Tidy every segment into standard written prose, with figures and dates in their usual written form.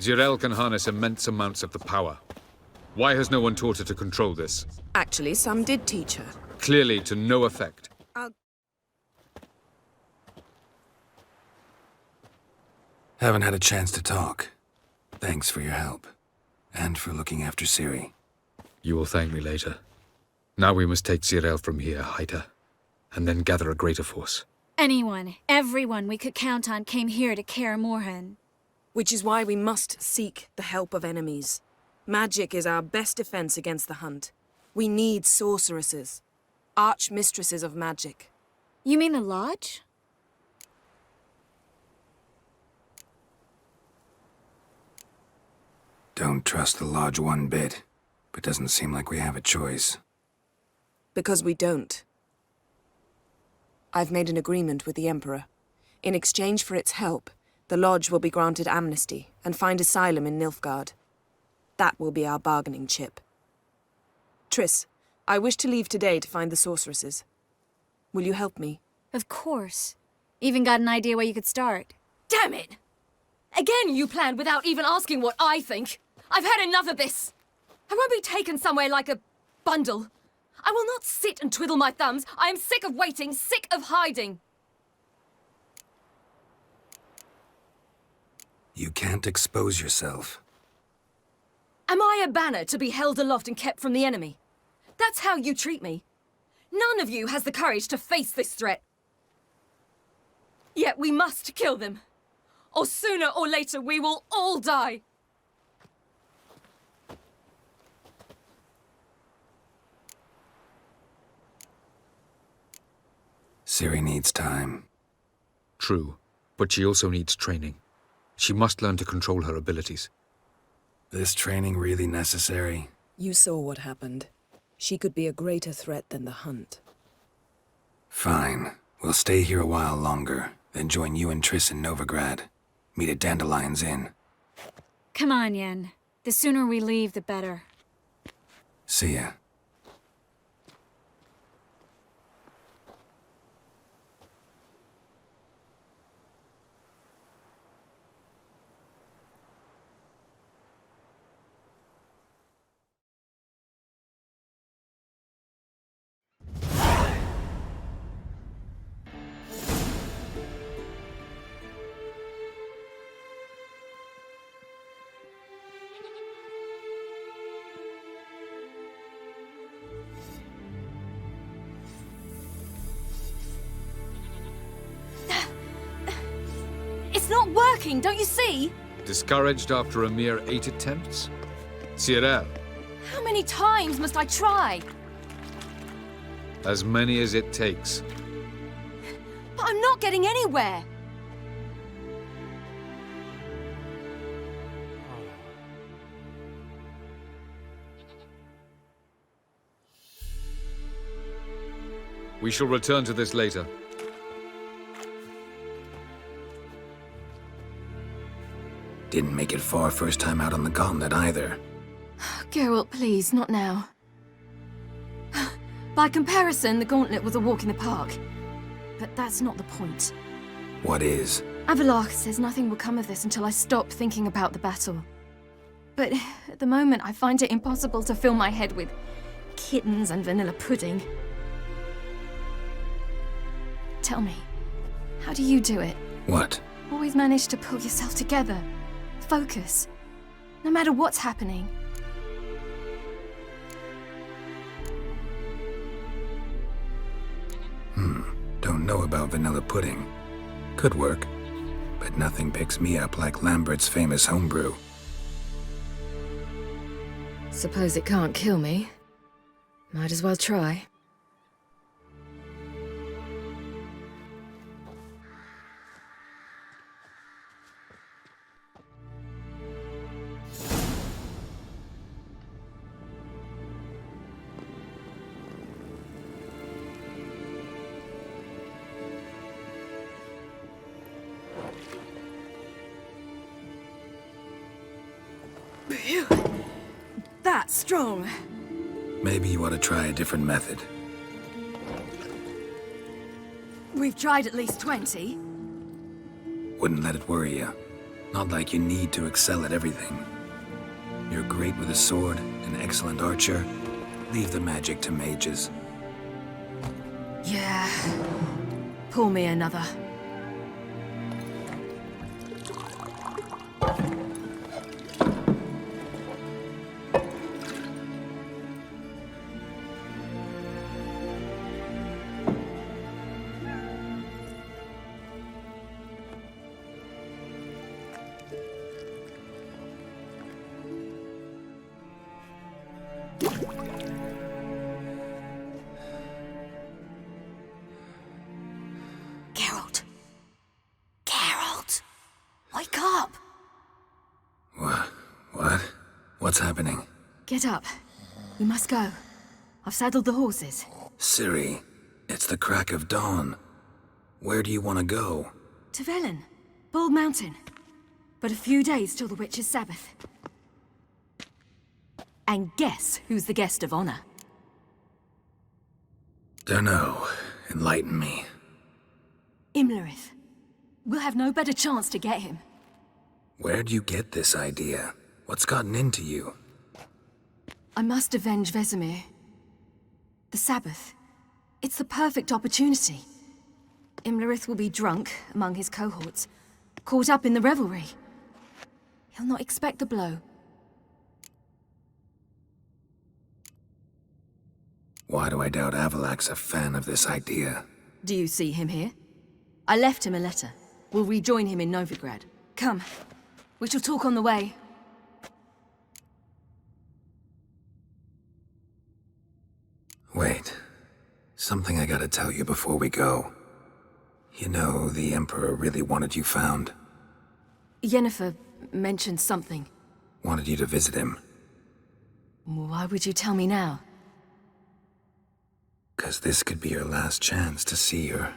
Zirel can harness immense amounts of the power. Why has no one taught her to control this? Actually, some did teach her. Clearly to no effect. Haven't had a chance to talk. Thanks for your help. And for looking after Ciri. You will thank me later. Now we must take Zirel from here, hide her, and then gather a greater force. Anyone, everyone we could count on came here to Kaer Morhen. Which is why we must seek the help of enemies. Magic is our best defense against the Hunt. We need sorceresses. Archmistresses of magic. You mean the Lodge? Don't trust the Lodge one bit, but doesn't seem like we have a choice. Because we don't. I've made an agreement with the Emperor. In exchange for its help, the Lodge will be granted amnesty and find asylum in Nilfgaard. That will be our bargaining chip. Triss, I wish to leave today to find the sorceresses. Will you help me? Of course. Even got an idea where you could start. Damn it! Again you planned without even asking what I think. I've had enough of this. I won't be taken somewhere like a bundle. I will not sit and twiddle my thumbs. I am sick of waiting, sick of hiding. You can't expose yourself. Am I a banner to be held aloft and kept from the enemy? That's how you treat me. None of you has the courage to face this threat. Yet we must kill them. Or sooner or later we will all die. Ciri needs time. True, but she also needs training. She must learn to control her abilities. This training really necessary? You saw what happened. She could be a greater threat than the Hunt. Fine. We'll stay here a while longer, then join you and Triss in Novigrad. Meet at Dandelion's Inn. Come on, Yen. The sooner we leave, the better. See ya. It's not working, don't you see? Discouraged after a mere 8 attempts? Zirel, How many times must I try? as many as it takes. But I'm not getting anywhere. We shall return to this later. Didn't make it far first time out on the gauntlet either. Geralt, please, not now. By comparison, the gauntlet was a walk in the park. But that's not the point. What is? Avallac'h says nothing will come of this until I stop thinking about the battle. But at the moment, I find it impossible to fill my head with kittens and vanilla pudding. Tell me, how do you do it? What? Always manage to pull yourself together. Focus. No matter what's happening. Don't know about vanilla pudding. Could work. But nothing picks me up like Lambert's famous homebrew. Suppose it can't kill me. Might as well try. That's strong. Maybe you ought to try a different method. We've tried at least 20. Wouldn't let it worry you. Not like you need to excel at everything. You're great with a sword, an excellent archer. Leave the magic to mages. Yeah. Pour me another. Wake up! What? What's happening? Get up. We must go. I've saddled the horses. Ciri, it's the crack of dawn. Where do you want to go? To Velen. Bald Mountain. But a few days till the Witch's Sabbath. And guess who's the guest of honor? Dunno. Enlighten me. Imlerith. We'll have no better chance to get him. Where'd you get this idea? What's gotten into you? I must avenge Vesemir. The Sabbath. It's the perfect opportunity. Imlerith will be drunk among his cohorts, caught up in the revelry. He'll not expect the blow. Why do I doubt Avalak's a fan of this idea? Do you see him here? I left him a letter. We'll rejoin him in Novigrad. Come. We shall talk on the way. Wait. Something I gotta tell you before we go. You know, the Emperor really wanted you found. Yennefer mentioned something. Wanted you to visit him. Why would you tell me now? 'Cause this could be your last chance to see your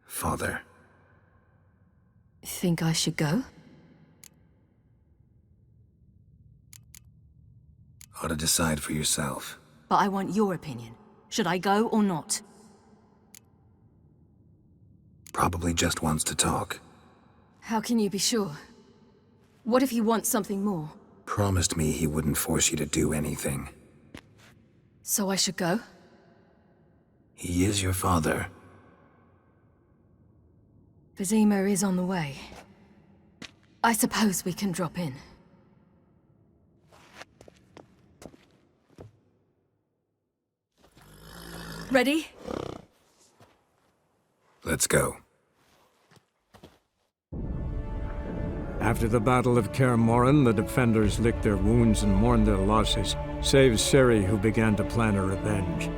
father. Think I should go? Ought to decide for yourself. But I want your opinion. Should I go or not? Probably just wants to talk. How can you be sure? What if he wants something more? Promised me he wouldn't force you to do anything. So I should go? He is your father. Vesemir is on the way. I suppose we can drop in. Ready? Let's go. After the Battle of Kaer Morhen, the defenders licked their wounds and mourned their losses, save Ciri, who began to plan a revenge.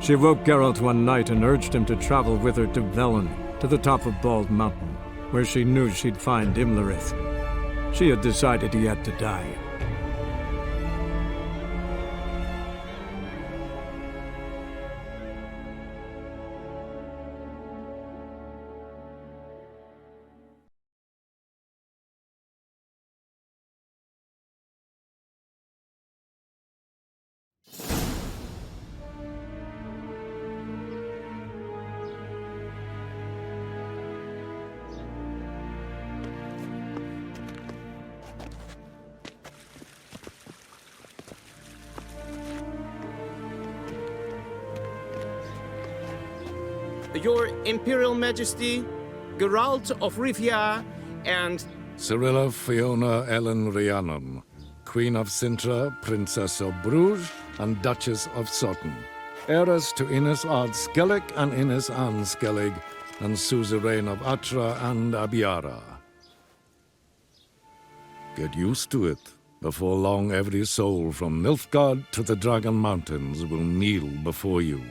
She woke Geralt one night and urged him to travel with her to Velen, to the top of Bald Mountain, where she knew she'd find Imlerith. She had decided he had to die. Your Imperial Majesty, Geralt of Rivia, and... Cyrilla Fiona Ellen Rhiannon, Queen of Sintra, Princess of Bruges, and Duchess of Sutton. Heiress to Innes Ard Skellig and Innes Anne Skellig, and suzerain of Atra and Abiara. Get used to it. Before long, every soul from Nilfgaard to the Dragon Mountains will kneel before you.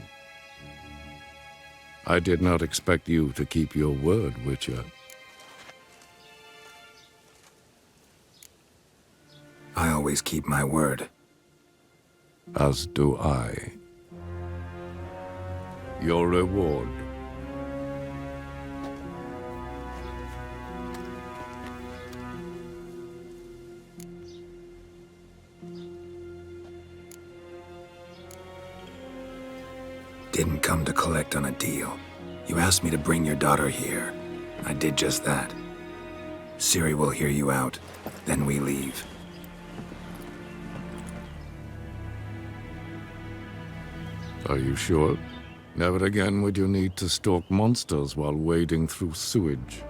I did not expect you to keep your word, Witcher. I always keep my word. As do I. Your reward. Didn't come to collect on a deal. You asked me to bring your daughter here. I did just that. Ciri will hear you out. Then we leave. Are you sure? Never again would you need to stalk monsters while wading through sewage.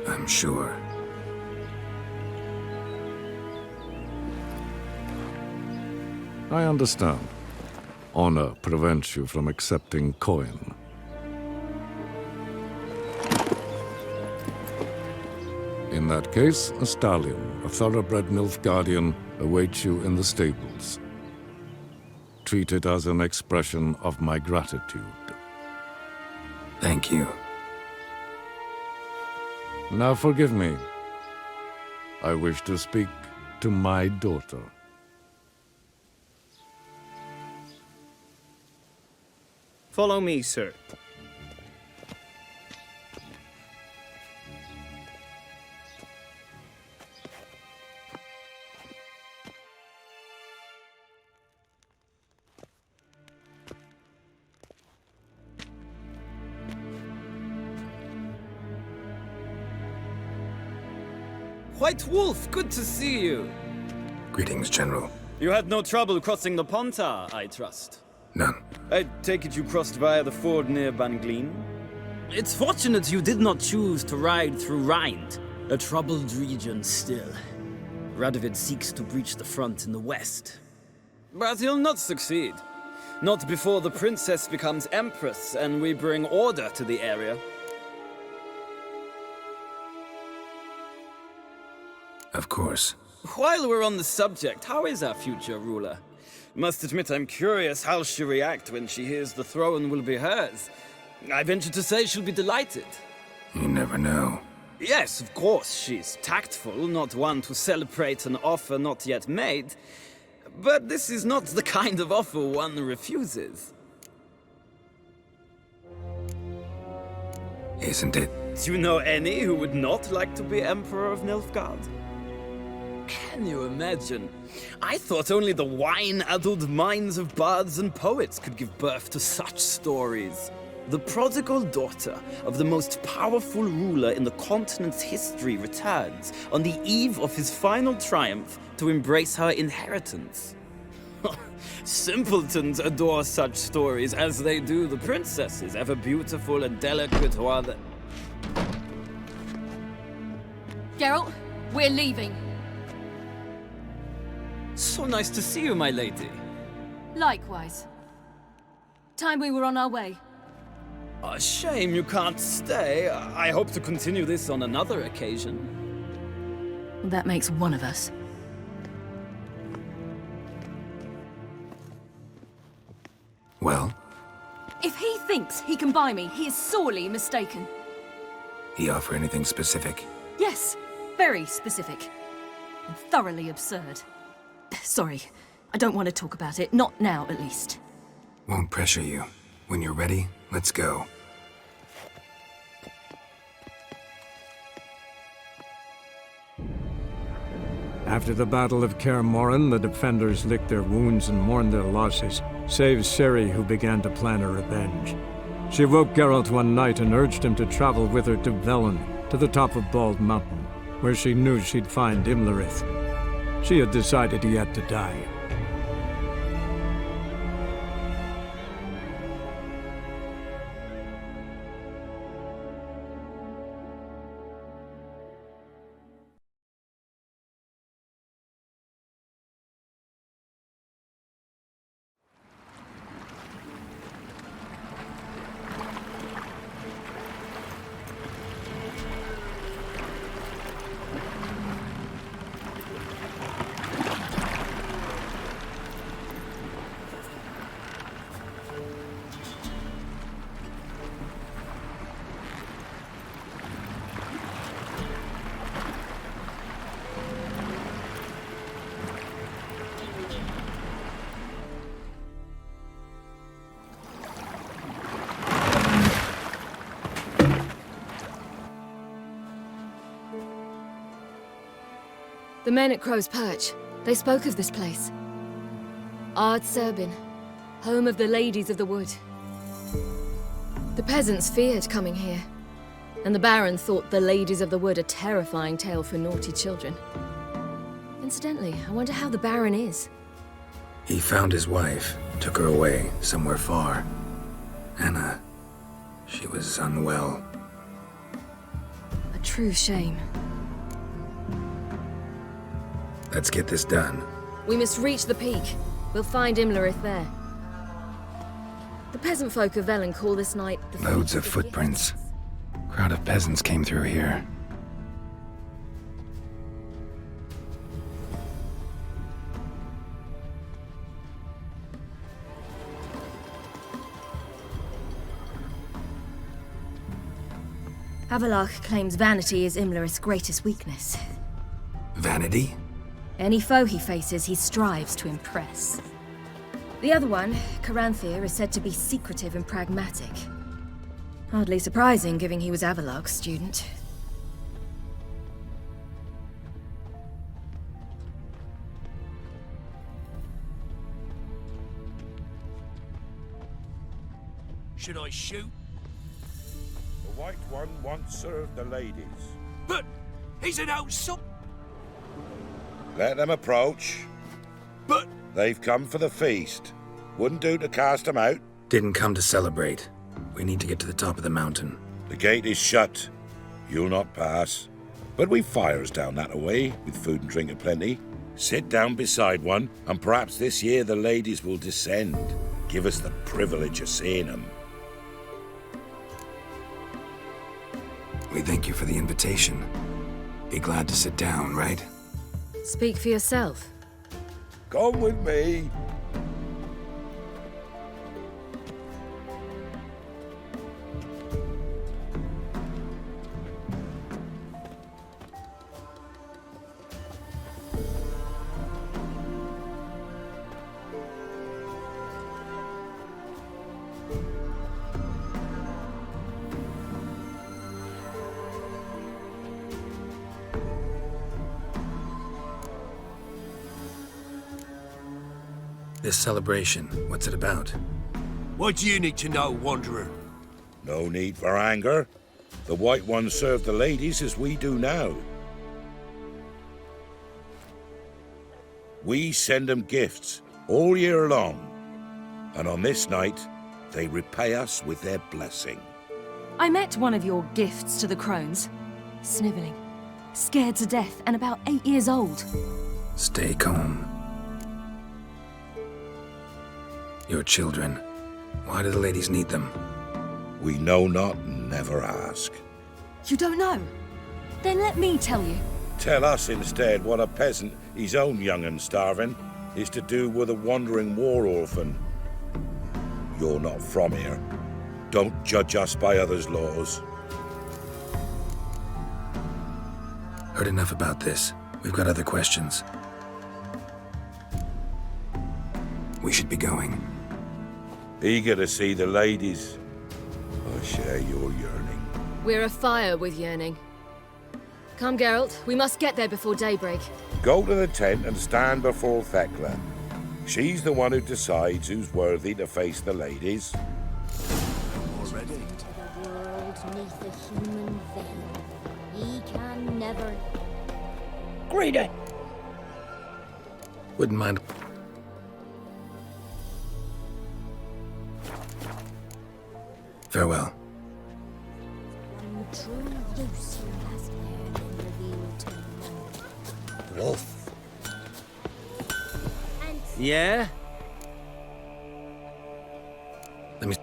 I'm sure. I understand. Honor prevents you from accepting coin. In that case, a stallion, a thoroughbred Nilfgaardian, awaits you in the stables. Treat it as an expression of my gratitude. Thank you. Now forgive me. I wish to speak to my daughter. Follow me, sir. White Wolf, good to see you. Greetings, General. You had no trouble crossing the Ponta, I trust. None. I take it you crossed via the ford near Banglin? It's fortunate you did not choose to ride through Rind, a troubled region still. Radovid seeks to breach the front in the west. But he'll not succeed. Not before the princess becomes empress and we bring order to the area. Of course. While we're on the subject, how is our future ruler? Must admit I'm curious how she'll react when she hears the throne will be hers. I venture to say she'll be delighted. You never know. Yes, of course, she's tactful, not one to celebrate an offer not yet made. But this is not the kind of offer one refuses. Isn't it? Do you know any who would not like to be Emperor of Nilfgaard? Can you imagine? I thought only the wine-addled minds of bards and poets could give birth to such stories. The prodigal daughter of the most powerful ruler in the continent's history returns on the eve of his final triumph to embrace her inheritance. Simpletons adore such stories as they do the princesses, ever beautiful and delicate while the... Geralt, we're leaving. So nice to see you, my lady. Likewise. Time we were on our way. A shame you can't stay. I hope to continue this on another occasion. That makes one of us. Well, If he thinks he can buy me, he is sorely mistaken. he offer anything specific? Yes, very specific. And thoroughly absurd. Sorry, I don't want to talk about it. Not now, at least. Won't pressure you. When you're ready, let's go. After the Battle of Kaer Morhen, the defenders licked their wounds and mourned their losses, save Ciri, who began to plan her revenge. She woke Geralt one night and urged him to travel with her to Velen, to the top of Bald Mountain, where she knew she'd find Imlerith. She had decided he had to die. The men at Crow's Perch, they spoke of this place. Ard Serbin, home of the Ladies of the Wood. The peasants feared coming here. And the Baron thought the Ladies of the Wood a terrifying tale for naughty children. Incidentally, I wonder how the Baron is. He found his wife, took her away, somewhere far. Anna, she was unwell. A true shame. Let's get this done. We must reach the peak. We'll find Imlerith there. The peasant folk of Velen call this night the Loads Feast of the footprints. Crowd of peasants came through here. Avallac'h claims vanity is Imlerith's greatest weakness. Vanity? Any foe he faces, he strives to impress. The other one, Caranthir, is said to be secretive and pragmatic. Hardly surprising, given he was Avallac'h's student. Should I shoot? The White One once served the ladies. But he's an outside. Let them approach. But They've come for the feast. Wouldn't do to cast them out. Didn't come to celebrate. We need to get to the top of the mountain. The gate is shut. You'll not pass. But we've fires down that away, with food and drink aplenty. Sit down beside one, and perhaps this year the ladies will descend. Give us the privilege of seeing them. We thank you for the invitation. Be glad to sit down, right? Speak for yourself. Come with me. This celebration, what's it about? what do you need to know, Wanderer? No need for anger. The White Ones serve the ladies as we do now. We send them gifts all year long. And on this night, they repay us with their blessing. I met one of your gifts to the crones. Snivelling, scared to death, and about 8 years old. Stay calm. Your children. Why do the ladies need them? We know not and never ask. You don't know? Then let me tell you. Tell us instead what a peasant, his own young and starving, is to do with a wandering war orphan. You're not from here. Don't judge us by others' laws. Heard enough about this. We've got other questions. We should be going. Eager to see the ladies. I share your yearning. We're afire with yearning. Come, Geralt. We must get there before daybreak. Go to the tent and stand before Thekla. She's the one who decides who's worthy to face the ladies. Already? To the world neath a human veil. He can never... Greedy! Wouldn't mind. Farewell. One true use your last hair been revealed to none. Wolf. And Yeah? Let me...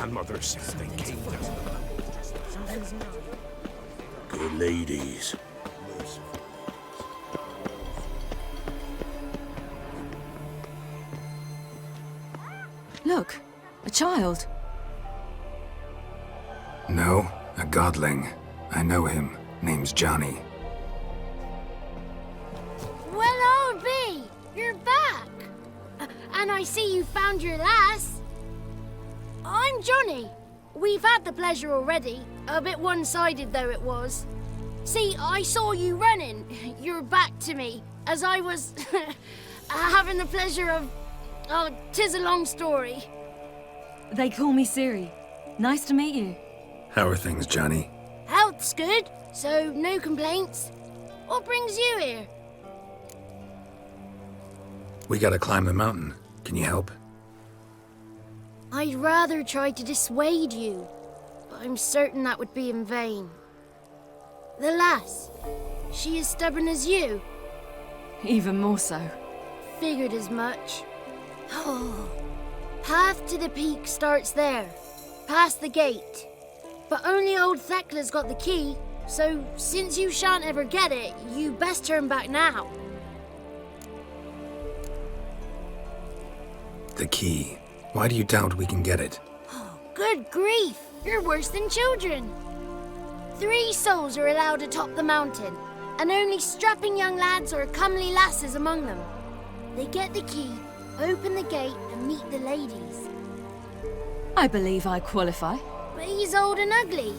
grandmother since they came down. Good ladies. Look, a child. No, a godling. I know him. Name's Johnny. Well, old B, you're back. And I see you found your lass. I'm Johnny. We've had the pleasure already. A bit one-sided though it was. See, I saw you running. Your back to me, as I was having the pleasure of... Oh, 'tis a long story. They call me Siri. Nice to meet you. How are things, Johnny? Health's good, so no complaints. What brings you here? We gotta climb the mountain. Can you help? I'd rather try to dissuade you, but I'm certain that would be in vain. The lass, she as stubborn as you? Even more so. Figured as much. Oh, path to the peak starts there, past the gate. But only old Thekla's got the key, so since you shan't ever get it, you best turn back now. The key. Why do you doubt we can get it? Good grief, you're worse than children. 3 souls are allowed atop the mountain, and only strapping young lads or comely lasses among them. They get the key, open the gate, and meet the ladies. I believe I qualify. But he's old and ugly.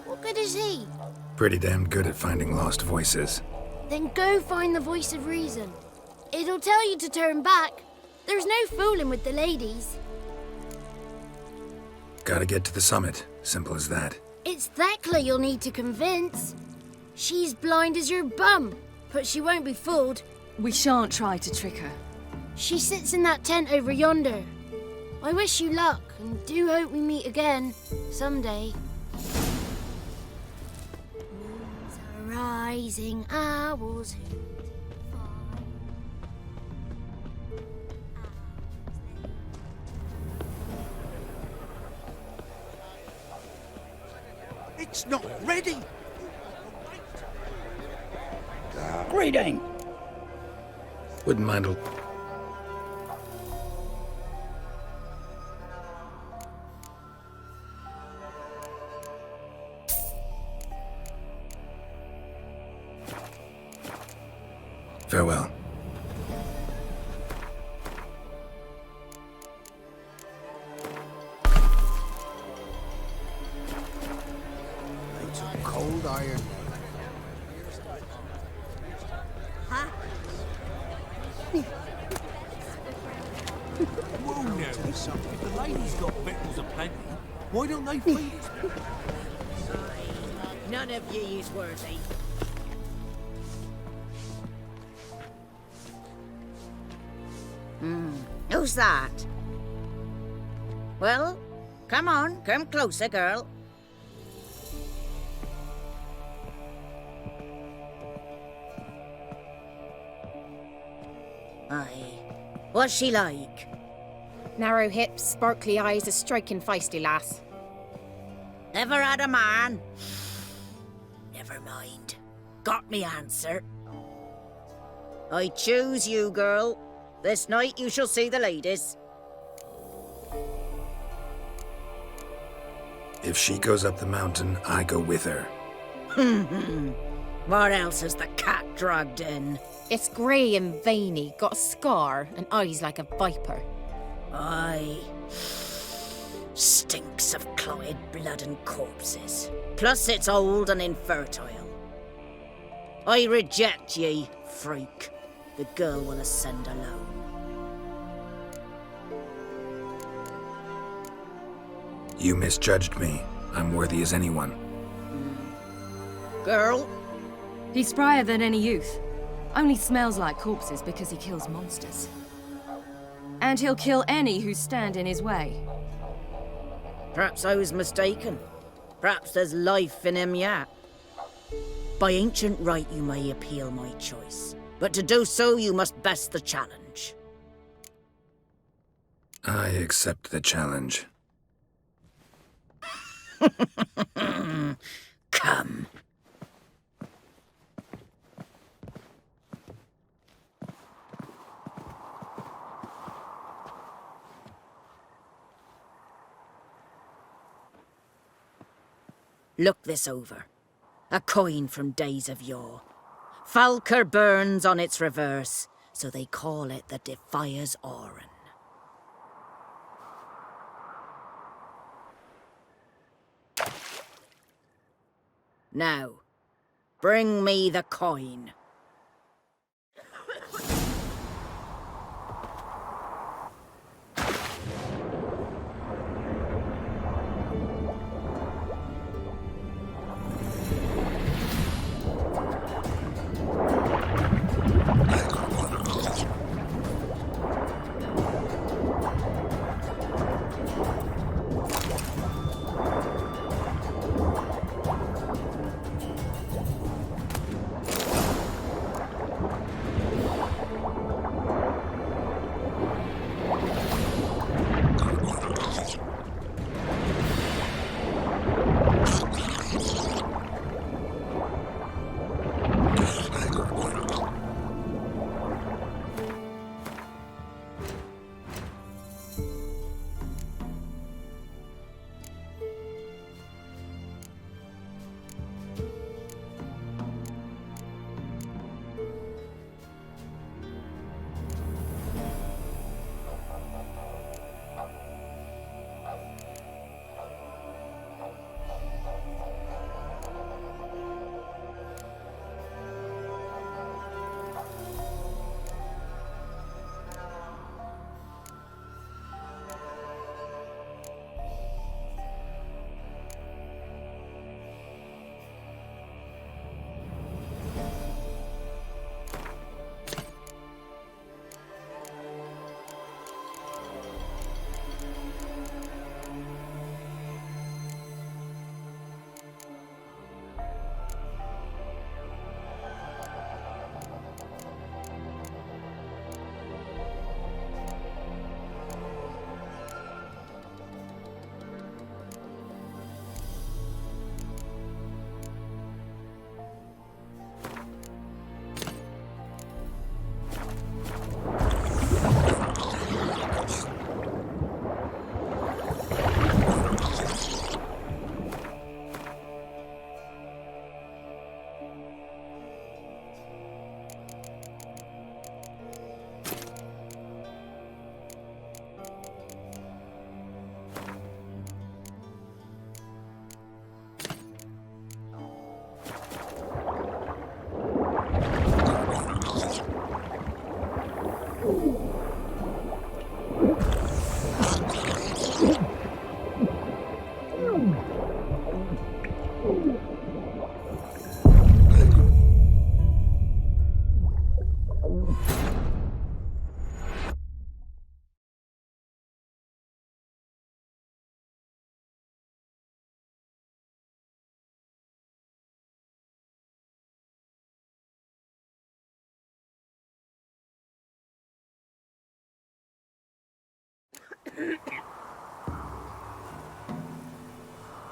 What good is he? Pretty damn good at finding lost voices. Then go find the voice of reason. It'll tell you to turn back. There's no fooling with the ladies. Gotta get to the summit. Simple as that. It's Thekla you'll need to convince. She's blind as your bum, but she won't be fooled. We shan't try to trick her. She sits in that tent over yonder. I wish you luck, and do hope we meet again, someday. Moons are rising, owls hoot. It's not ready. Greeting. Wouldn't mind a... Farewell. They took cold iron. Huh? Whoa now, son. If the lady's got victuals aplenty, why don't they feed us? None of ye is worthy. Who's that? Well, come on, come closer, girl. Aye. What's she like? Narrow hips, sparkly eyes, a striking feisty lass. Ever had a man? Never mind. Got me answer. I choose you, girl. This night you shall see the ladies. If she goes up the mountain, I go with her. What else has the cat dragged in? It's grey and veiny, got a scar, and eyes like a viper. Aye. Stinks of clotted blood and corpses. Plus it's old and infertile. I reject ye, freak. The girl will ascend alone. You misjudged me. I'm worthy as anyone. Girl? He's sprier than any youth. Only smells like corpses because he kills monsters. And he'll kill any who stand in his way. Perhaps I was mistaken. Perhaps there's life in him yet. By ancient right you may appeal my choice. But to do so you must best the challenge. I accept the challenge. Come. Look this over. A coin from days of yore. Falker burns on its reverse, so they call it the Defier's Oran. Now, bring me the coin.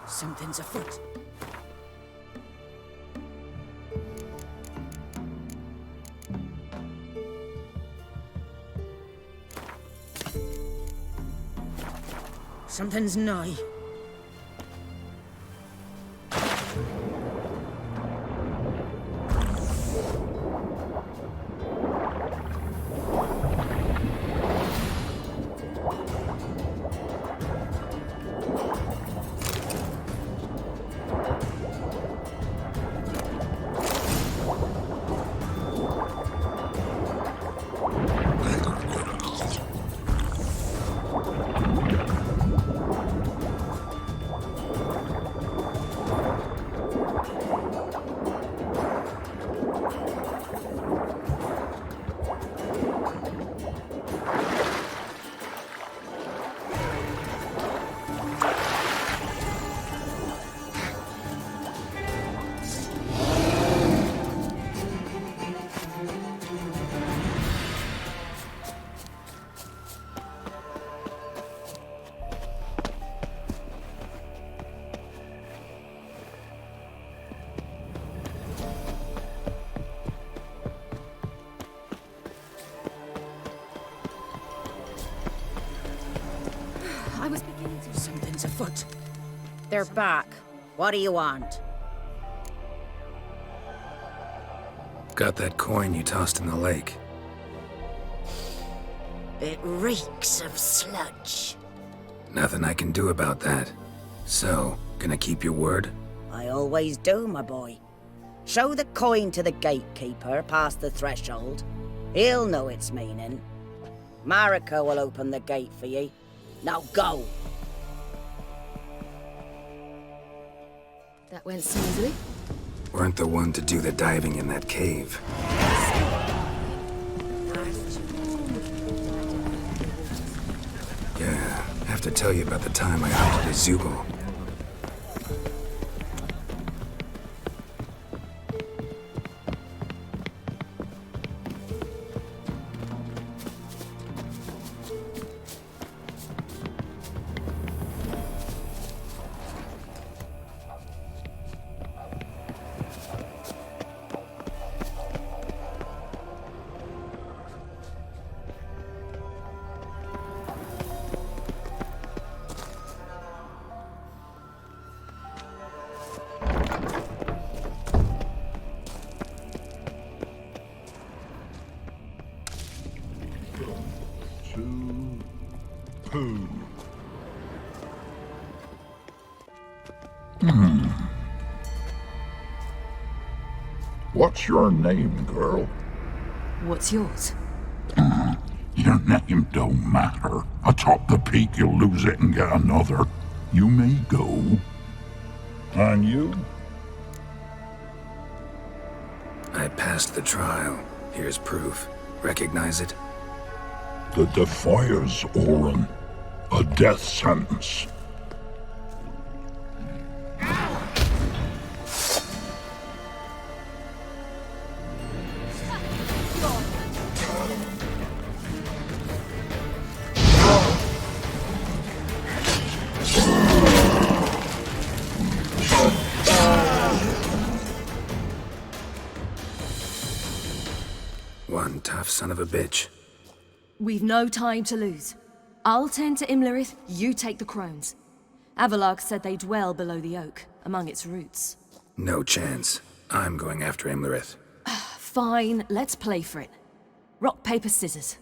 Something's afoot. Something's nigh. foot. They're back. What do you want? Got that coin you tossed in the lake. It reeks of sludge. Nothing I can do about that. So, gonna keep your word? I always do, my boy. Show the coin to the gatekeeper past the threshold. He'll know its meaning. Marika will open the gate for ye. Now go! That went smoothly. Weren't the one to do the diving in that cave. Yeah, have to tell you about the time I hunted a Zoogle. What's your name, girl? What's yours? Your name don't matter. Atop the peak, you'll lose it and get another. You may go. And you? I passed the trial. Here's proof. Recognize it? The Defier's Orin. A death sentence. One tough son of a bitch. We've no time to lose. I'll tend to Imlerith, you take the crones. Avalark said they dwell below the oak, among its roots. No chance. I'm going after Imlerith. Fine, let's play for it. Rock, paper, scissors.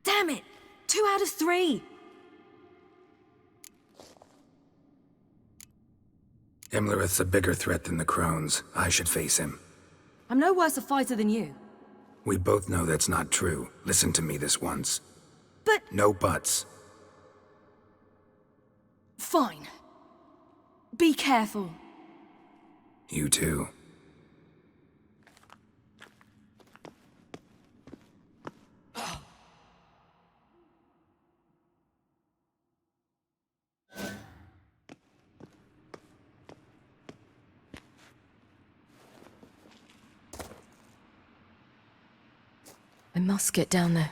Damn it! 2 out of 3! Imlerith's a bigger threat than the crones. I should face him. I'm no worse a fighter than you. We both know that's not true. Listen to me this once. But... No buts. Fine. Be careful. You too. I must get down there.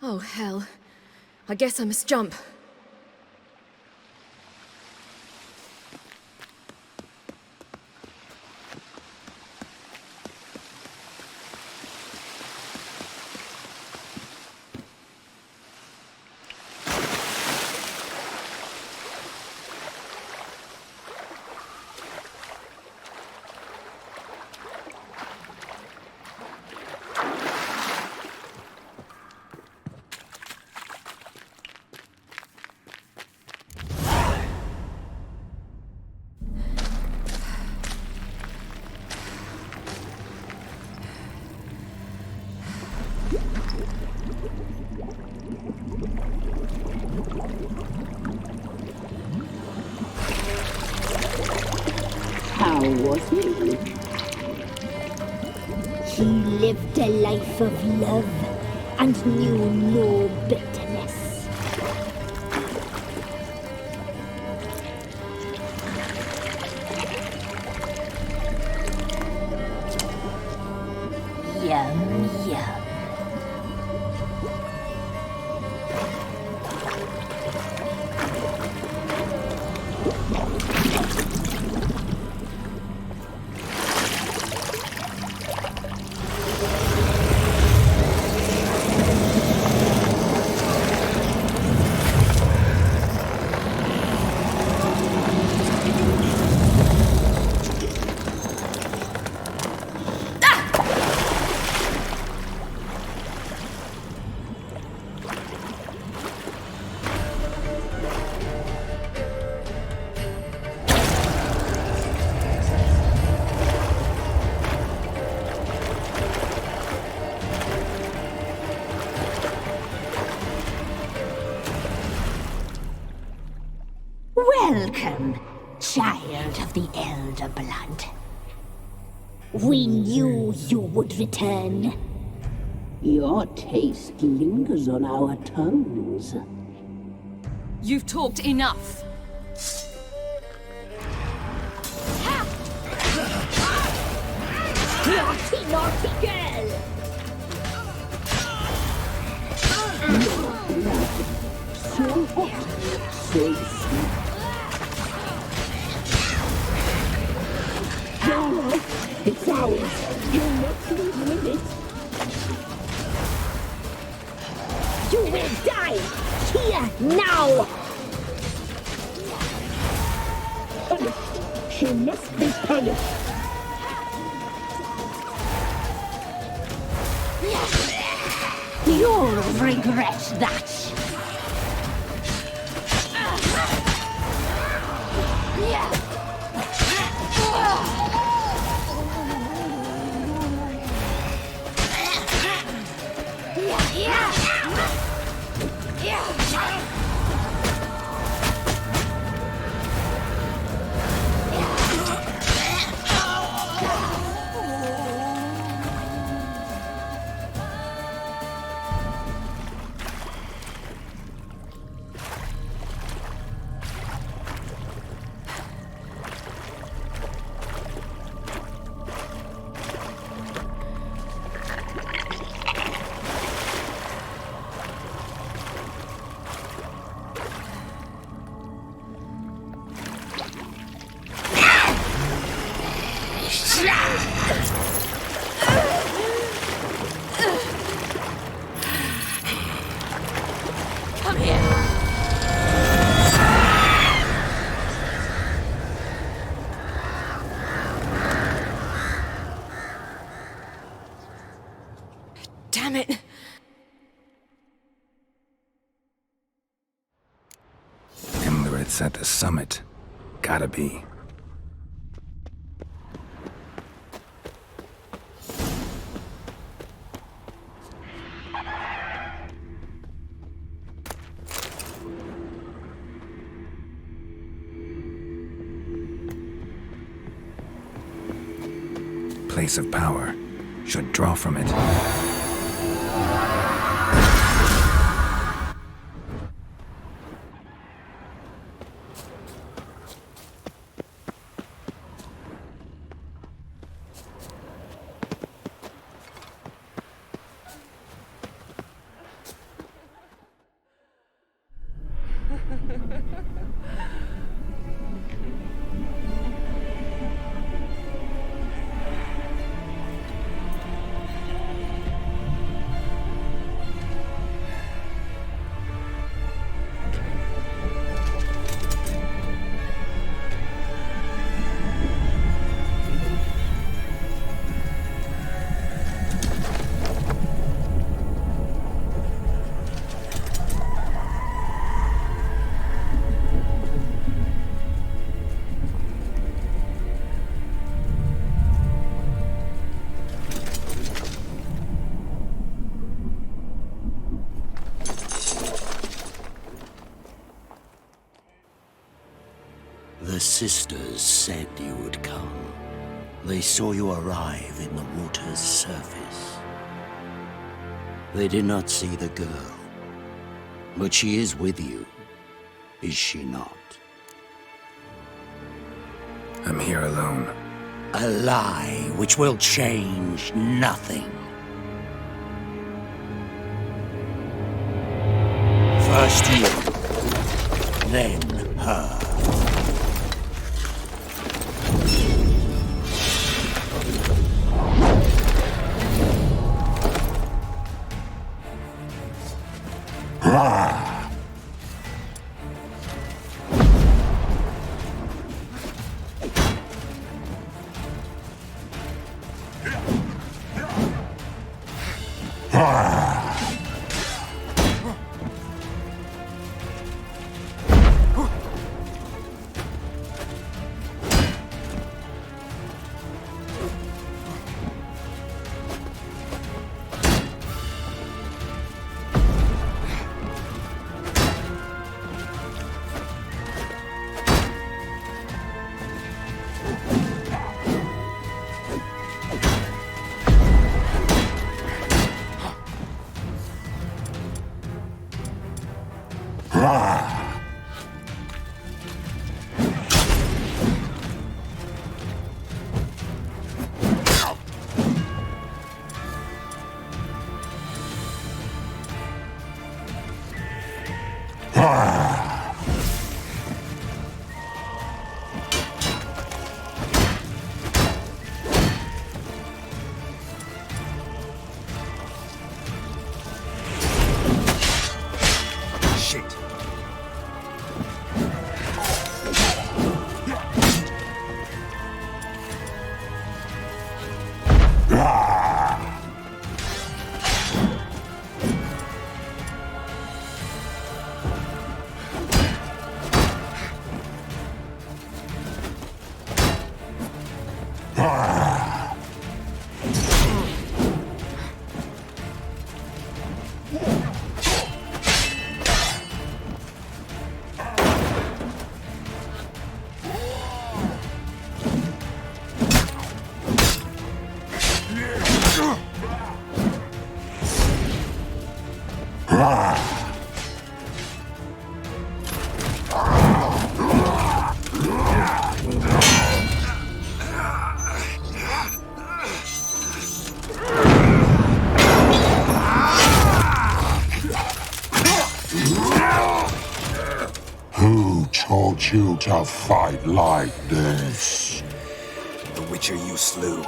Oh, hell. I guess I must jump. How was he? He lived a life of love and knew no bitterness. Yum, yum. Welcome, child of the Elder Blood. We knew you would return. Your taste lingers on our tongues. You've talked enough. Naughty, naughty girl! So hot, so sweet. No, it's ours. You're not leaving with it. You will die! Here, now! Punished. She must be punished. You'll regret that. Come here. Damn it. Emirates at the summit. Gotta be. Place of power. Should draw from it. The sisters said you would come. They saw you arrive in the water's surface. They did not see the girl. But she is with you, is she not? I'm here alone. A lie which will change nothing. First you, then her. Who taught you to fight like this? The Witcher you slew.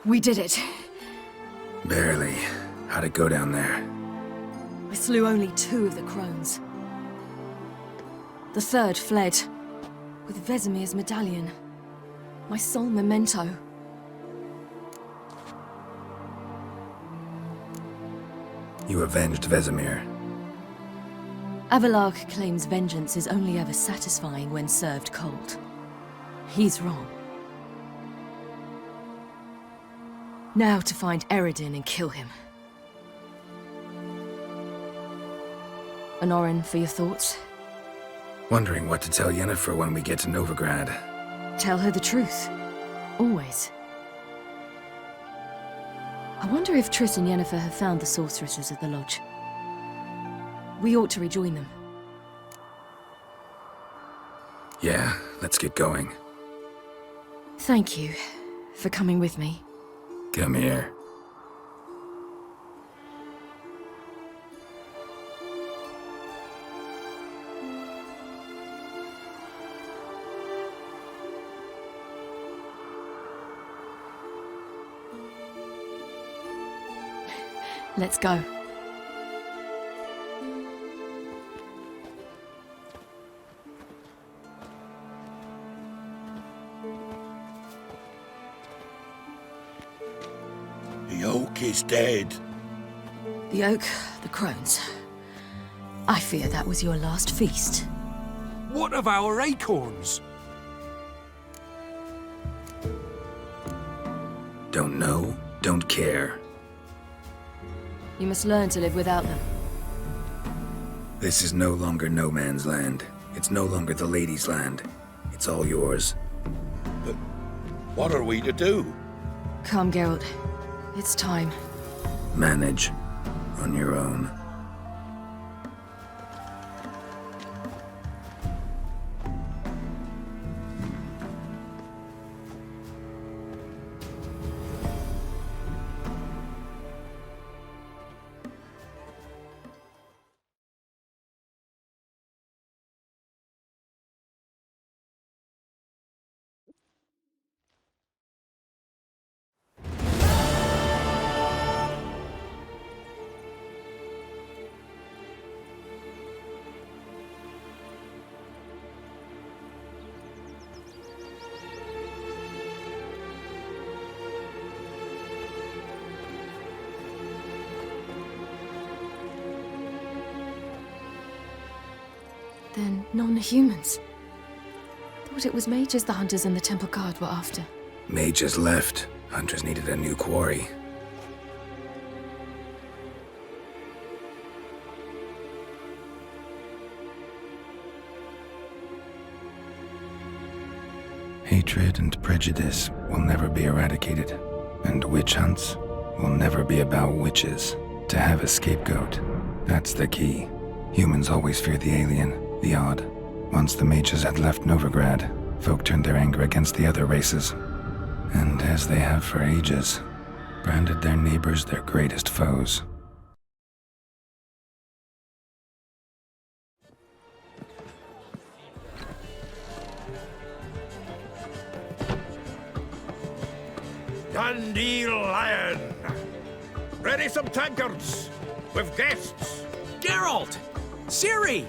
We did it. Barely. How'd it go down there? I slew only 2 of the crones. The 3rd fled, with Vesemir's medallion. My sole memento. You avenged Vesemir. Avalark claims vengeance is only ever satisfying when served cold. He's wrong. Now to find Eredin and kill him. Honorin, for your thoughts? Wondering what to tell Yennefer when we get to Novigrad. Tell her the truth. Always. I wonder if Triss and Yennefer have found the sorceresses at the lodge. We ought to rejoin them. Yeah, let's get going. Thank you for coming with me. Come here. Let's go. The oak is dead. The oak, the crones. I fear that was your last feast. What of our acorns? Don't know, don't care. You must learn to live without them. This is no longer no man's land. It's no longer the lady's land. It's all yours. But what are we to do? Come, Geralt. It's time. Manage on your own. Then non-humans. Thought it was mages the hunters and the temple guard were after. Mages left. Hunters needed a new quarry. Hatred and prejudice will never be eradicated, and witch hunts will never be about witches. To have a scapegoat, that's the key. Humans always fear the alien, the odd. Once the mages had left Novigrad, folk turned their anger against the other races. And as they have for ages, branded their neighbors their greatest foes. Dandelion! Ready some tankards! With guests! Geralt! Ciri!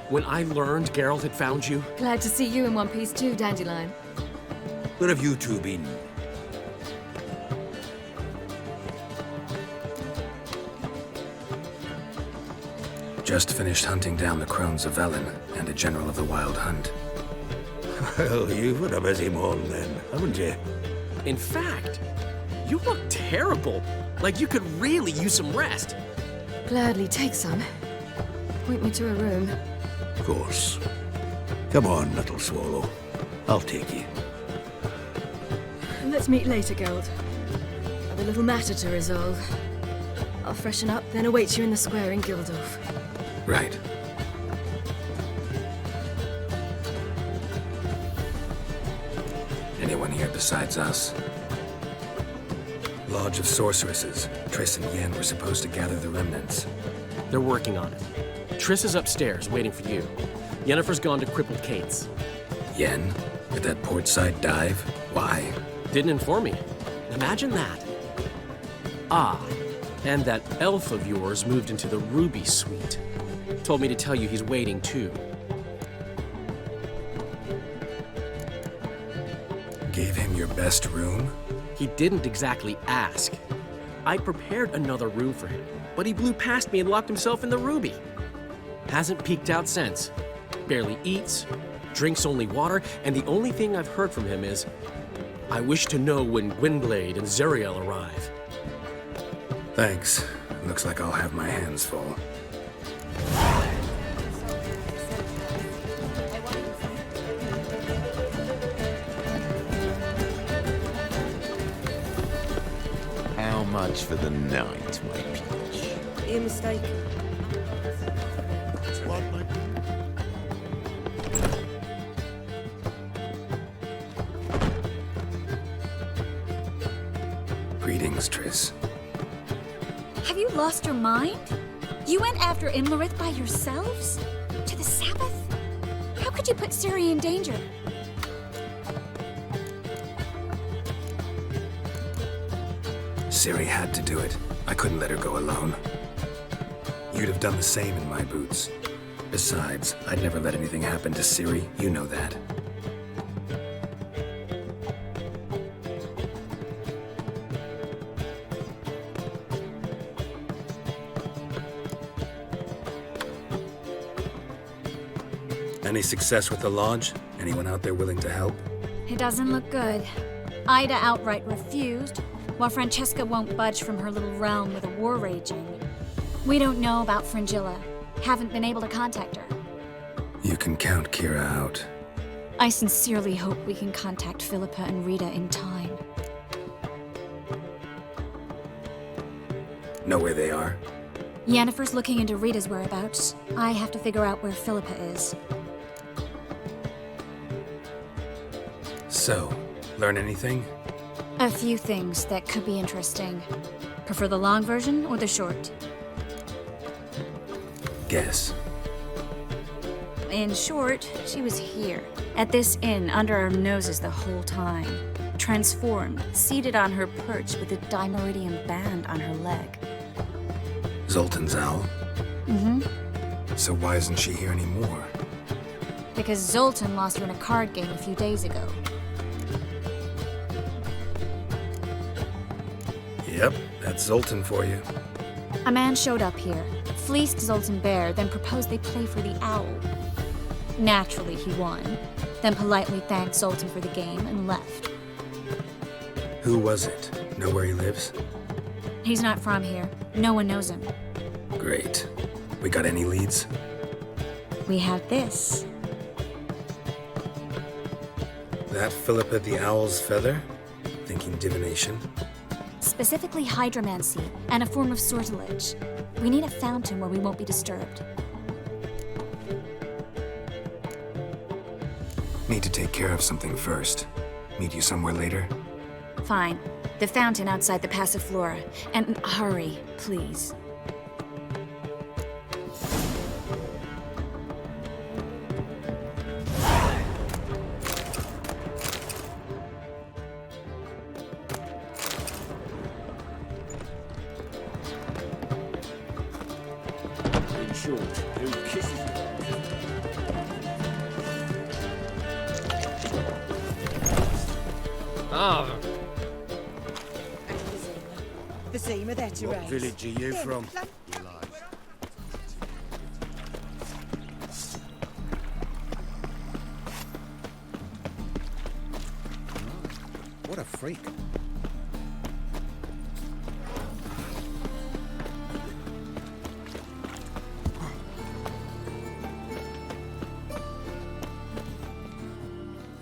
When I learned Geralt had found you... Glad to see you in one piece too, Dandelion. Where have you two been? Just finished hunting down the crones of Velen and a general of the Wild Hunt. Well, you've had a busy morning then, haven't you? In fact, you look terrible. Like you could really use some rest. Gladly take some. Point me to a room. Of course. Come on, little swallow. I'll take you. Let's meet later, Geralt. I've a little matter to resolve. I'll freshen up, then await you in the square in Gildorf. Right. Anyone here besides us? Lodge of Sorceresses. Triss and Yen were supposed to gather the remnants. They're working on it. Triss is upstairs, waiting for you. Yennefer's gone to crippled Kate's. Yen? With that portside dive? Why? Didn't inform me. Imagine that. Ah, and that elf of yours moved into the Ruby Suite. Told me to tell you he's waiting too. Gave him your best room? He didn't exactly ask. I prepared another room for him, but he blew past me and locked himself in the Ruby. Hasn't peeked out since. Barely eats, drinks only water, and the only thing I've heard from him is, I wish to know when Gwynblade and Zeriel arrive. Thanks. Looks like I'll have my hands full. How much for the night, my peach? You're mistaken. Greetings, Triss. Have you lost your mind? You went after Imlerith by yourselves? To the Sabbath? How could you put Ciri in danger? Ciri had to do it. I couldn't let her go alone. You'd have done the same in my boots. Besides, I'd never let anything happen to Ciri. You know that. Any success with the lodge? Anyone out there willing to help? It doesn't look good. Ida outright refused, while Francesca won't budge from her little realm with a war raging. We don't know about Fringilla. Haven't been able to contact her. You can count Kira out. I sincerely hope we can contact Philippa and Rita in time. Know where they are? Yennefer's looking into Rita's whereabouts. I have to figure out where Philippa is. So, learn anything? A few things that could be interesting. Prefer the long version or the short? Guess. In short, she was here, at this inn, under our noses the whole time. Transformed, seated on her perch with a dimeridian band on her leg. Zoltan's owl? Mm-hmm. So why isn't she here anymore? Because Zoltan lost her in a card game a few days ago. Yep, that's Zoltan for you. A man showed up here, fleeced Zoltan bare, then proposed they play for the owl. Naturally, he won, then politely thanked Zoltan for the game and left. Who was it? Know where he lives? He's not from here. No one knows him. Great. We got any leads? We have this. That Philippa the Owl's feather? Thinking divination? Specifically hydromancy and a form of sortilege. We need a fountain where we won't be disturbed. Need to take care of something first. Meet you somewhere later? Fine. The fountain outside the Passiflora. And hurry, please. What village are you from? What a freak.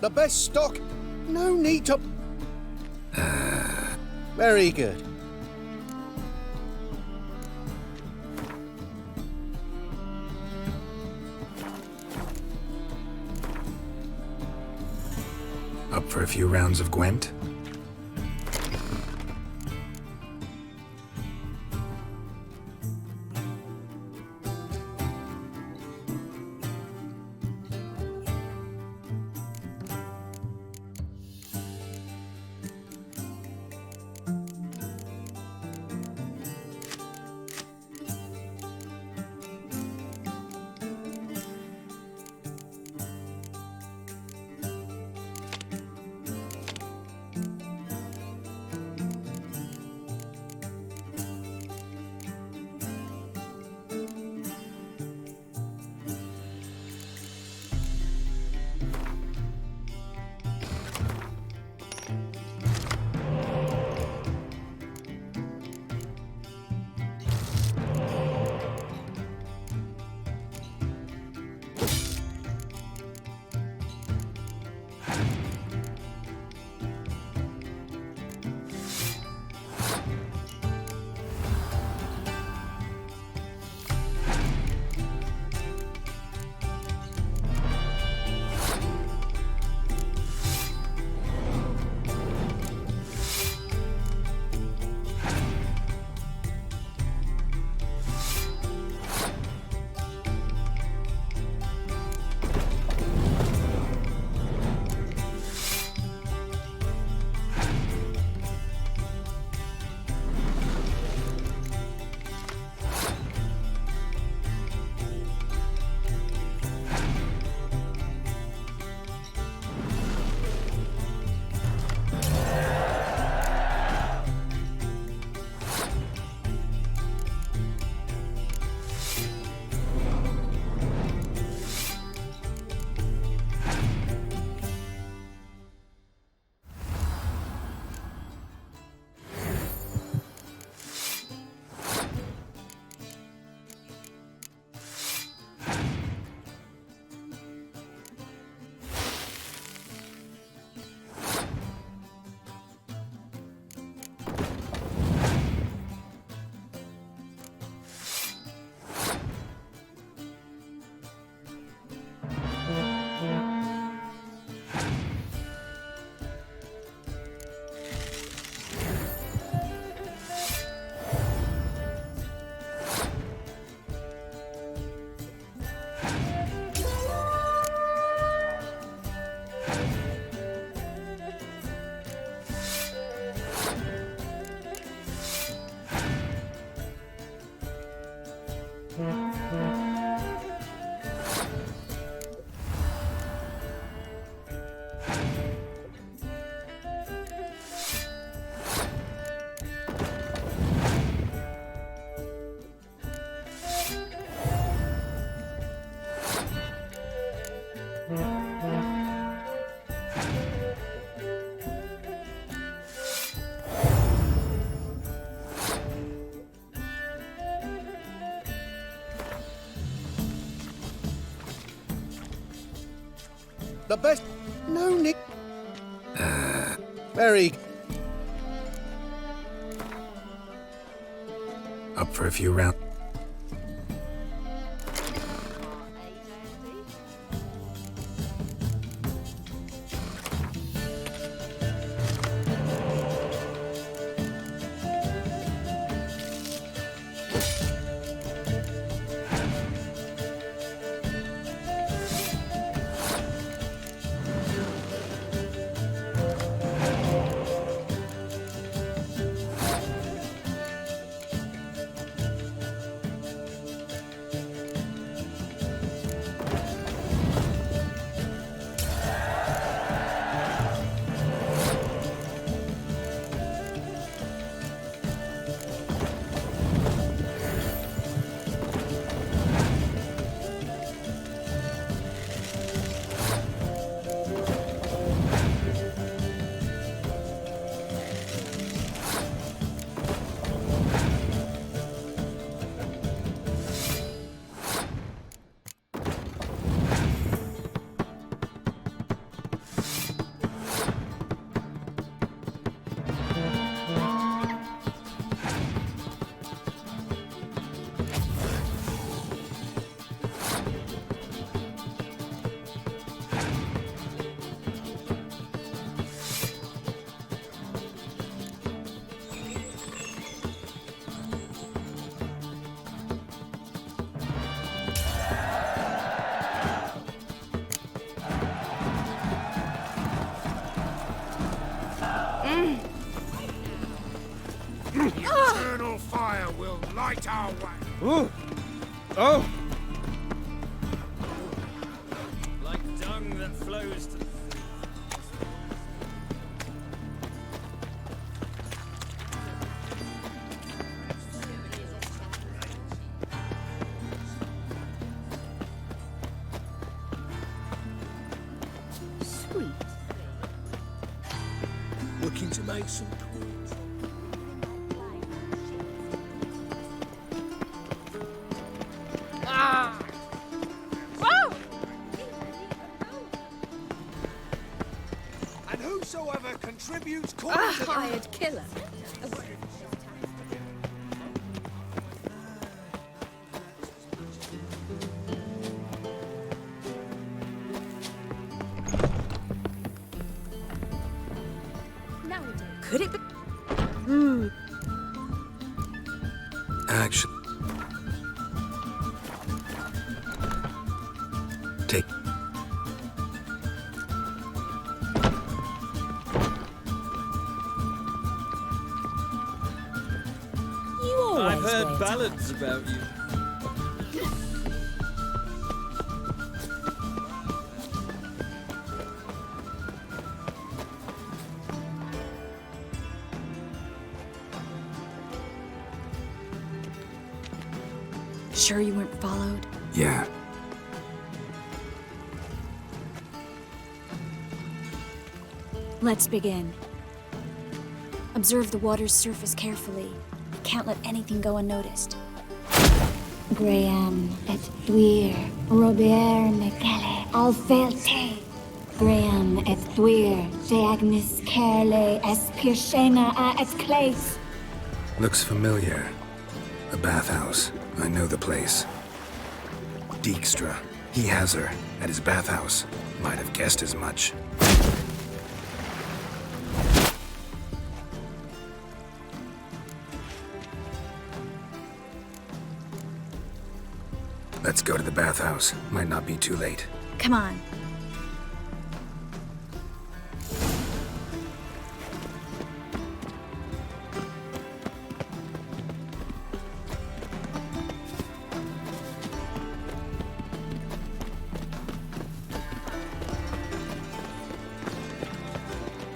The best stock. No need to... Very good. Up for a few rounds of Gwent? The best... No, Nick. Very... Up for a few rounds. Eternal fire will light our way. Ooh. Oh! Like dung that flows to... Sweet. Looking to make some calls. And whosoever contributes to hired killer. Could it be? Actually... Take... I've heard ballads about you. Sure you weren't followed? Yeah. Let's begin. Observe the water's surface carefully. Can't let anything go unnoticed. Graham et Dwyer, Robert Mekele, Alfelte. Graham et Dwyer, Deagnis Kerle, es Pirshena a et Clace. Looks familiar. The bathhouse. I know the place. Dijkstra. He has her at his bathhouse. Might have guessed as much. Let's go to the bathhouse. Might not be too late. Come on.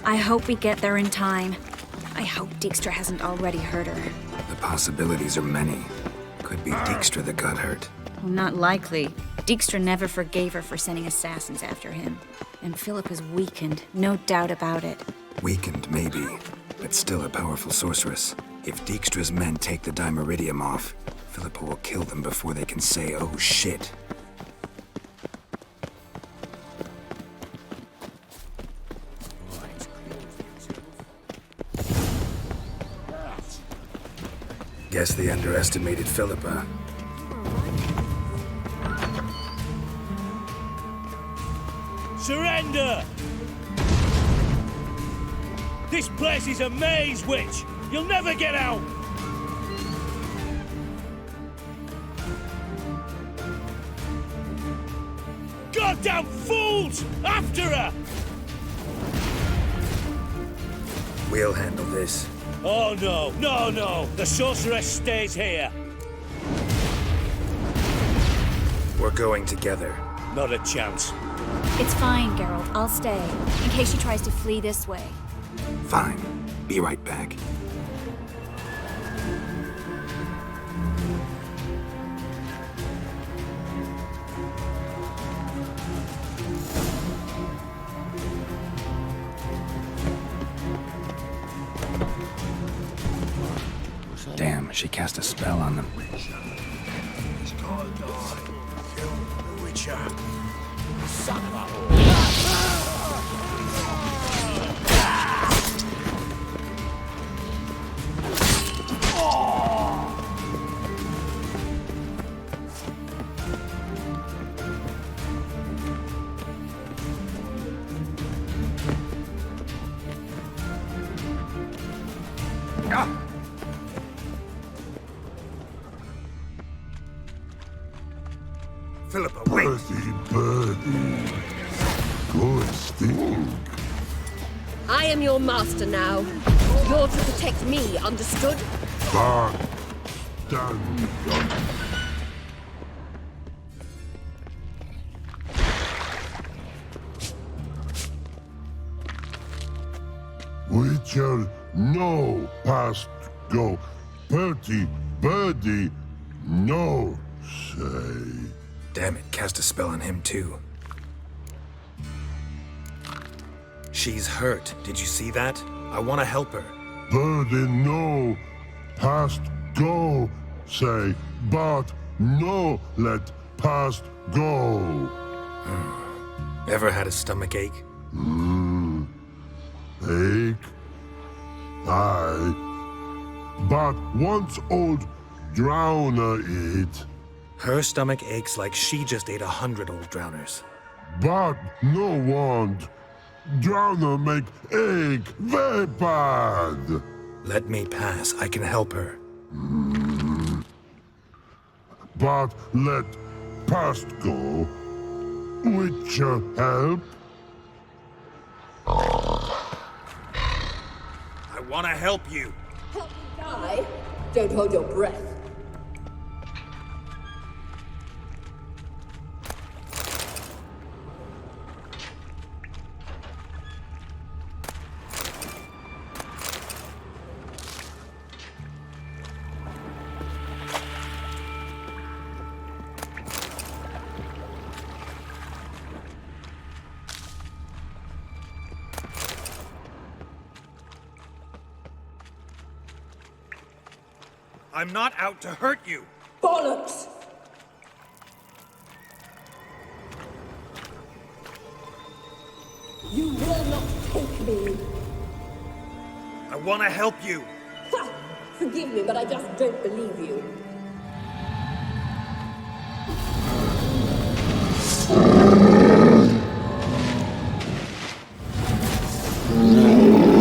I hope we get there in time. I hope Dijkstra hasn't already hurt her. The possibilities are many. Could be Dijkstra that got hurt. Not likely. Dijkstra never forgave her for sending assassins after him. And Philip was weakened, no doubt about it. Weakened, maybe, but still a powerful sorceress. If Dijkstra's men take the Dimeridium off, Philippa will kill them before they can say, oh shit. Guess they underestimated Philippa. Surrender! This place is a maze, witch! You'll never get out! Goddamn fools! After her! We'll handle this. Oh no, no, no! The sorceress stays here! We're going together. Not a chance. It's fine, Geralt. I'll stay, in case she tries to flee this way. Fine. Be right back. Damn, she cast a spell on them. Son of a... Philippa, wait! Birdie. Good stink. I am your master now. You're to protect me, understood? Back. Done. Witcher, no past go. Bertie, birdie, no say. Damn it, cast a spell on him too. She's hurt. Did you see that? I want to help her. Birdie, no past go say, but no let past go. Ever had a stomach ache? Ache? Aye. But once old drowner eat. Her stomach aches like she just ate 100 old drowners. But no want. Drowner make ache very bad. Let me pass. I can help her. But let past go. Witcher help? I want to help you. Help me die? Don't hold your breath. I'm not out to hurt you. Bollocks! You will not take me. I want to help you. Ha! Forgive me, but I just don't believe you.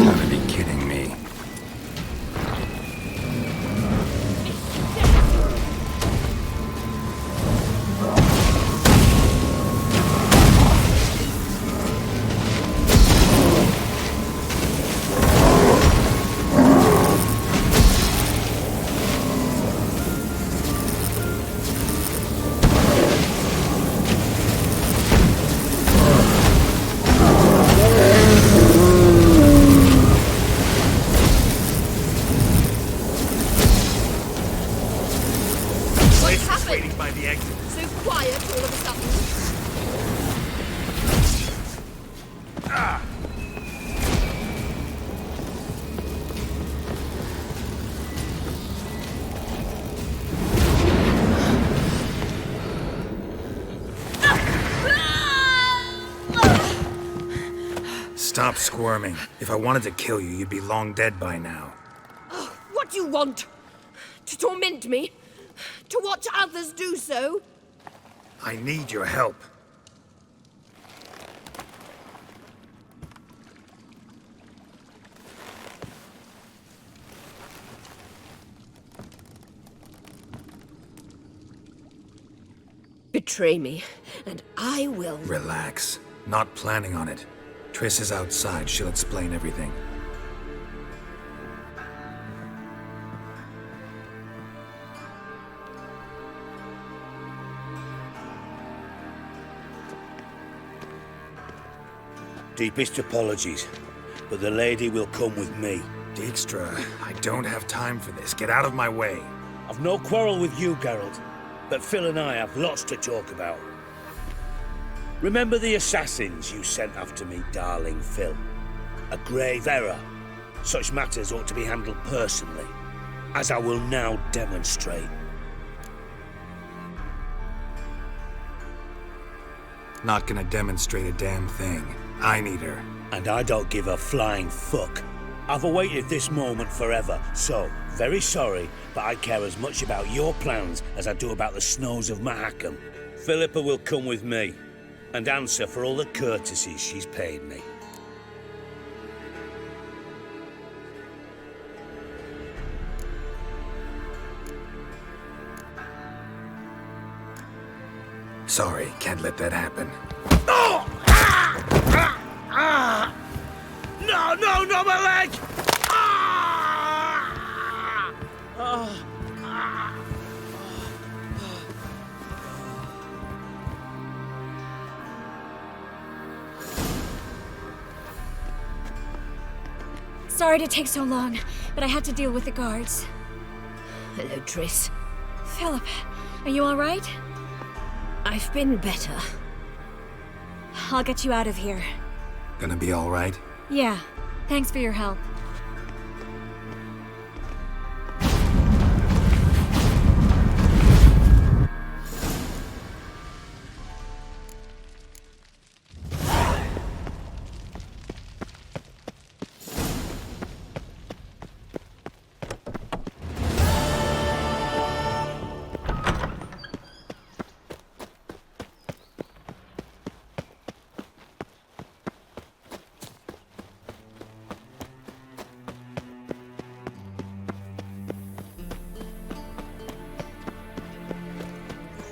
Gotta be kidding me. Stop squirming. If I wanted to kill you, you'd be long dead by now. Oh, what do you want? To torment me? To watch others do so? I need your help. Betray me, and I will. Relax. Not planning on it. Triss is outside. She'll explain everything. Deepest apologies, but the lady will come with me. Dijkstra, I don't have time for this. Get out of my way. I've no quarrel with you, Geralt, but Phil and I have lots to talk about. Remember the assassins you sent after me, darling Phil? A grave error. Such matters ought to be handled personally, as I will now demonstrate. Not gonna demonstrate a damn thing. I need her. And I don't give a flying fuck. I've awaited this moment forever, so, very sorry, but I care as much about your plans as I do about the snows of Mahakam. Philippa will come with me, and answer for all the courtesies she's paid me. Sorry, can't let that happen. Oh! No, no, no, my leg! Sorry to take so long, but I had to deal with the guards. Hello, Triss. Philip, are you all right? I've been better. I'll get you out of here. Gonna be all right? Yeah, thanks for your help.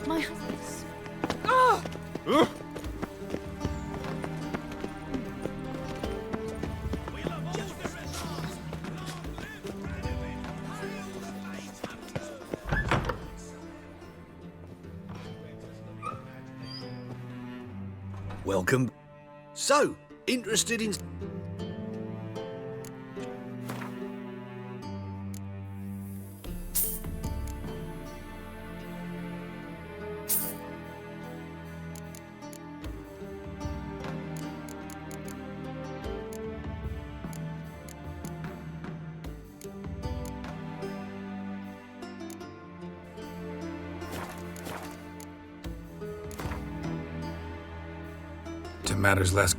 My husband's... Oh! Welcome. So, interested in... To matters less...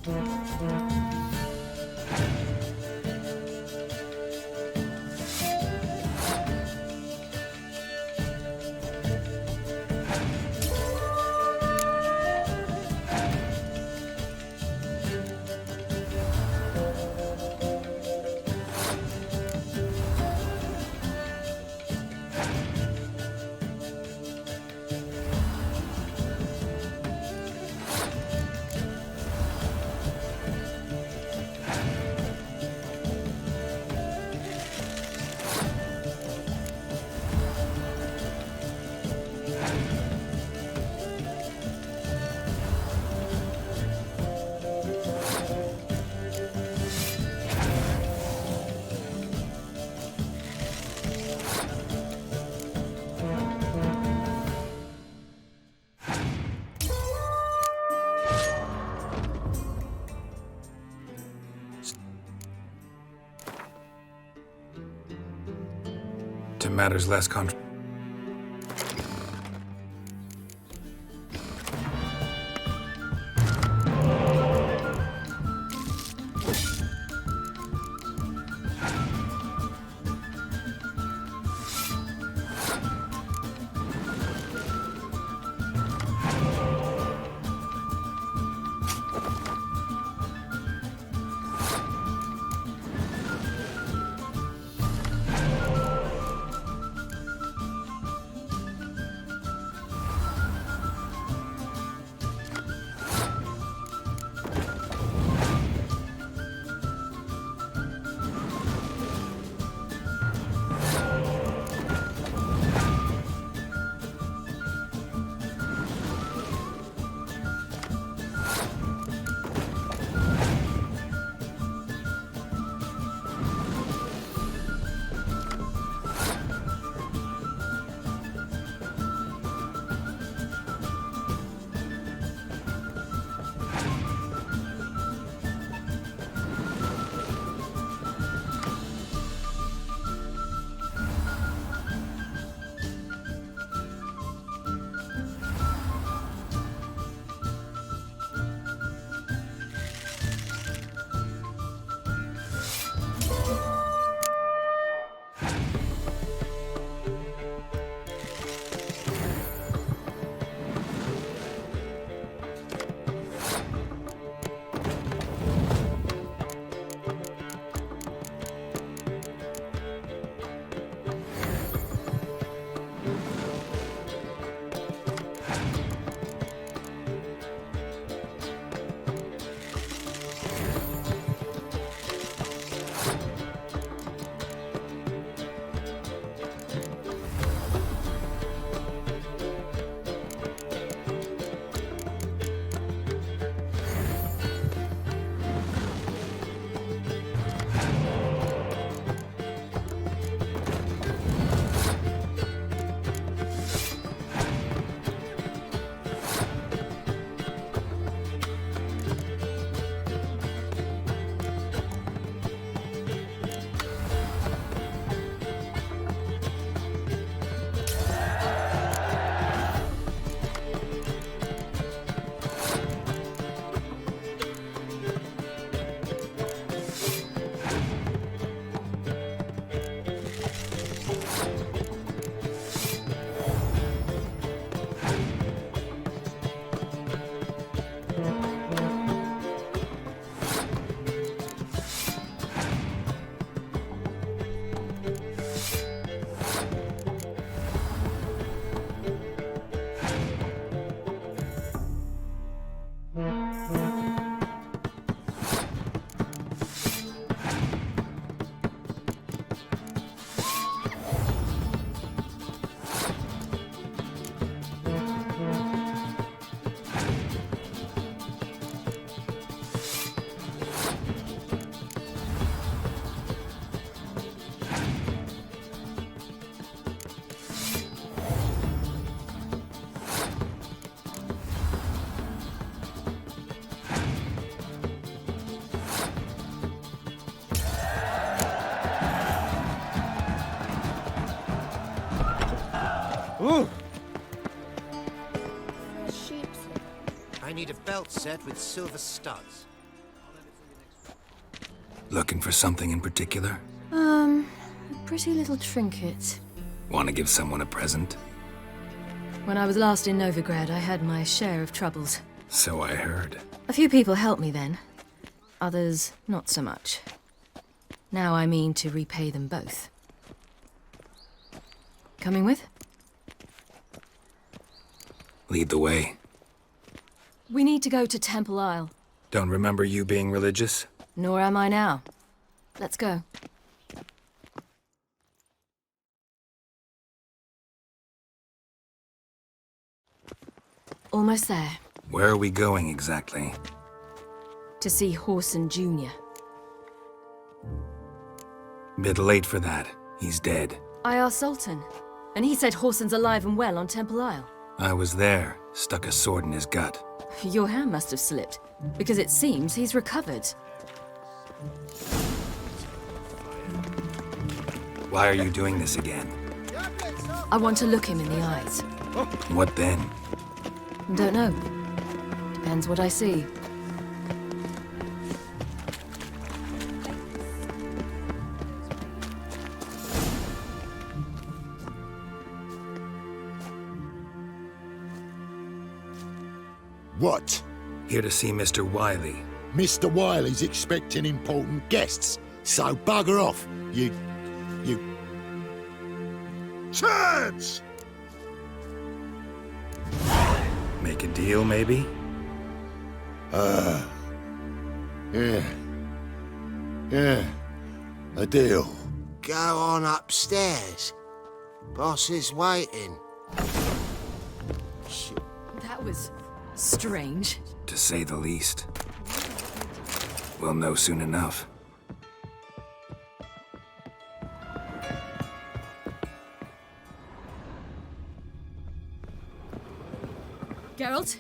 To matters less Ooh! I need a belt set with silver studs. Looking for something in particular? A pretty little trinket. Want to give someone a present? When I was last in Novigrad, I had my share of troubles. So I heard. A few people helped me then. Others, not so much. Now I mean to repay them both. Coming with? Lead the way. We need to go to Temple Isle. Don't remember you being religious? Nor am I now. Let's go. Almost there. Where are we going exactly? To see Horson Jr. Bit late for that. He's dead. I asked Sultan, and he said Horson's alive and well on Temple Isle. I was there. Stuck a sword in his gut. Your hand must have slipped, because it seems he's recovered. Why are you doing this again? I want to look him in the eyes. What then? Don't know. Depends what I see. What? Here to see Mr. Wiley. Mr. Wiley's expecting important guests, so bugger off, you... Turds! Make a deal, maybe? Yeah. A deal. Go on upstairs. Boss is waiting. That was strange. To say the least. We'll know soon enough. Geralt?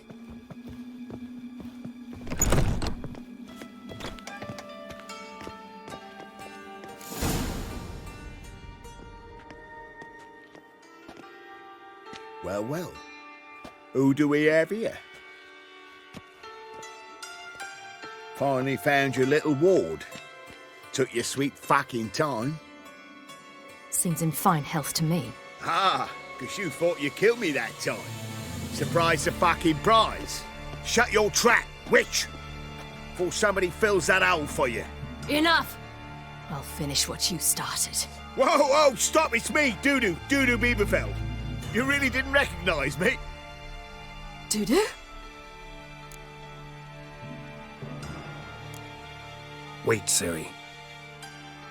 Well, well. Who do we have here? Finally found your little ward. Took your sweet fucking time. Seems in fine health to me. Ah, because you thought you killed me that time. Surprise the fucking prize. Shut your trap, witch! Before somebody fills that hole for you. Enough! I'll finish what you started. Whoa, stop, it's me, Dudu Bieberfeld. You really didn't recognize me? Dudu? Wait, Ciri.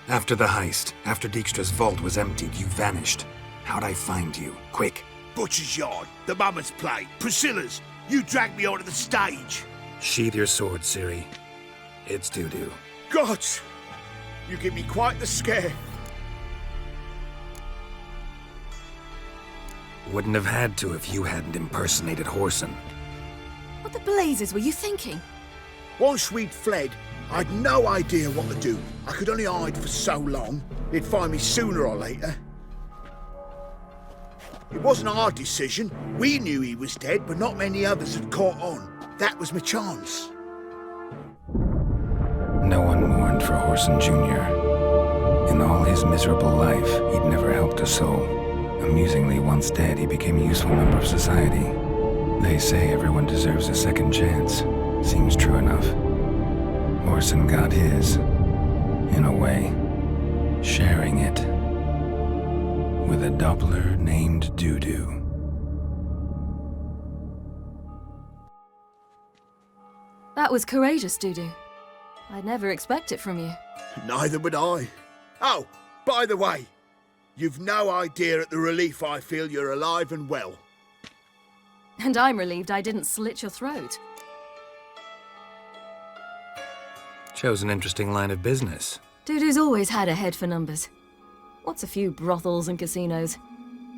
After the heist, after Dijkstra's vault was emptied, you vanished. How'd I find you? Quick. Butcher's Yard, the Mama's Plate, Priscilla's. You dragged me onto the stage. Sheathe your sword, Ciri. It's Dudu. God! You give me quite the scare. Wouldn't have had to if you hadn't impersonated Horson. What the blazes were you thinking? Once we'd fled, I'd no idea what to do. I could only hide for so long. They'd find me sooner or later. It wasn't our decision. We knew he was dead, but not many others had caught on. That was my chance. No one mourned for Horson Jr. In all his miserable life, he'd never helped a soul. Amusingly, once dead, he became a useful member of society. They say everyone deserves a second chance. Seems true enough. Horson got his, in a way, sharing it with a Doppler named Dudu. That was courageous, Dudu. I'd never expect it from you. Neither would I. Oh, by the way, you've no idea at the relief I feel you're alive and well. And I'm relieved I didn't slit your throat. Chose an interesting line of business. Dudu's always had a head for numbers. What's a few brothels and casinos?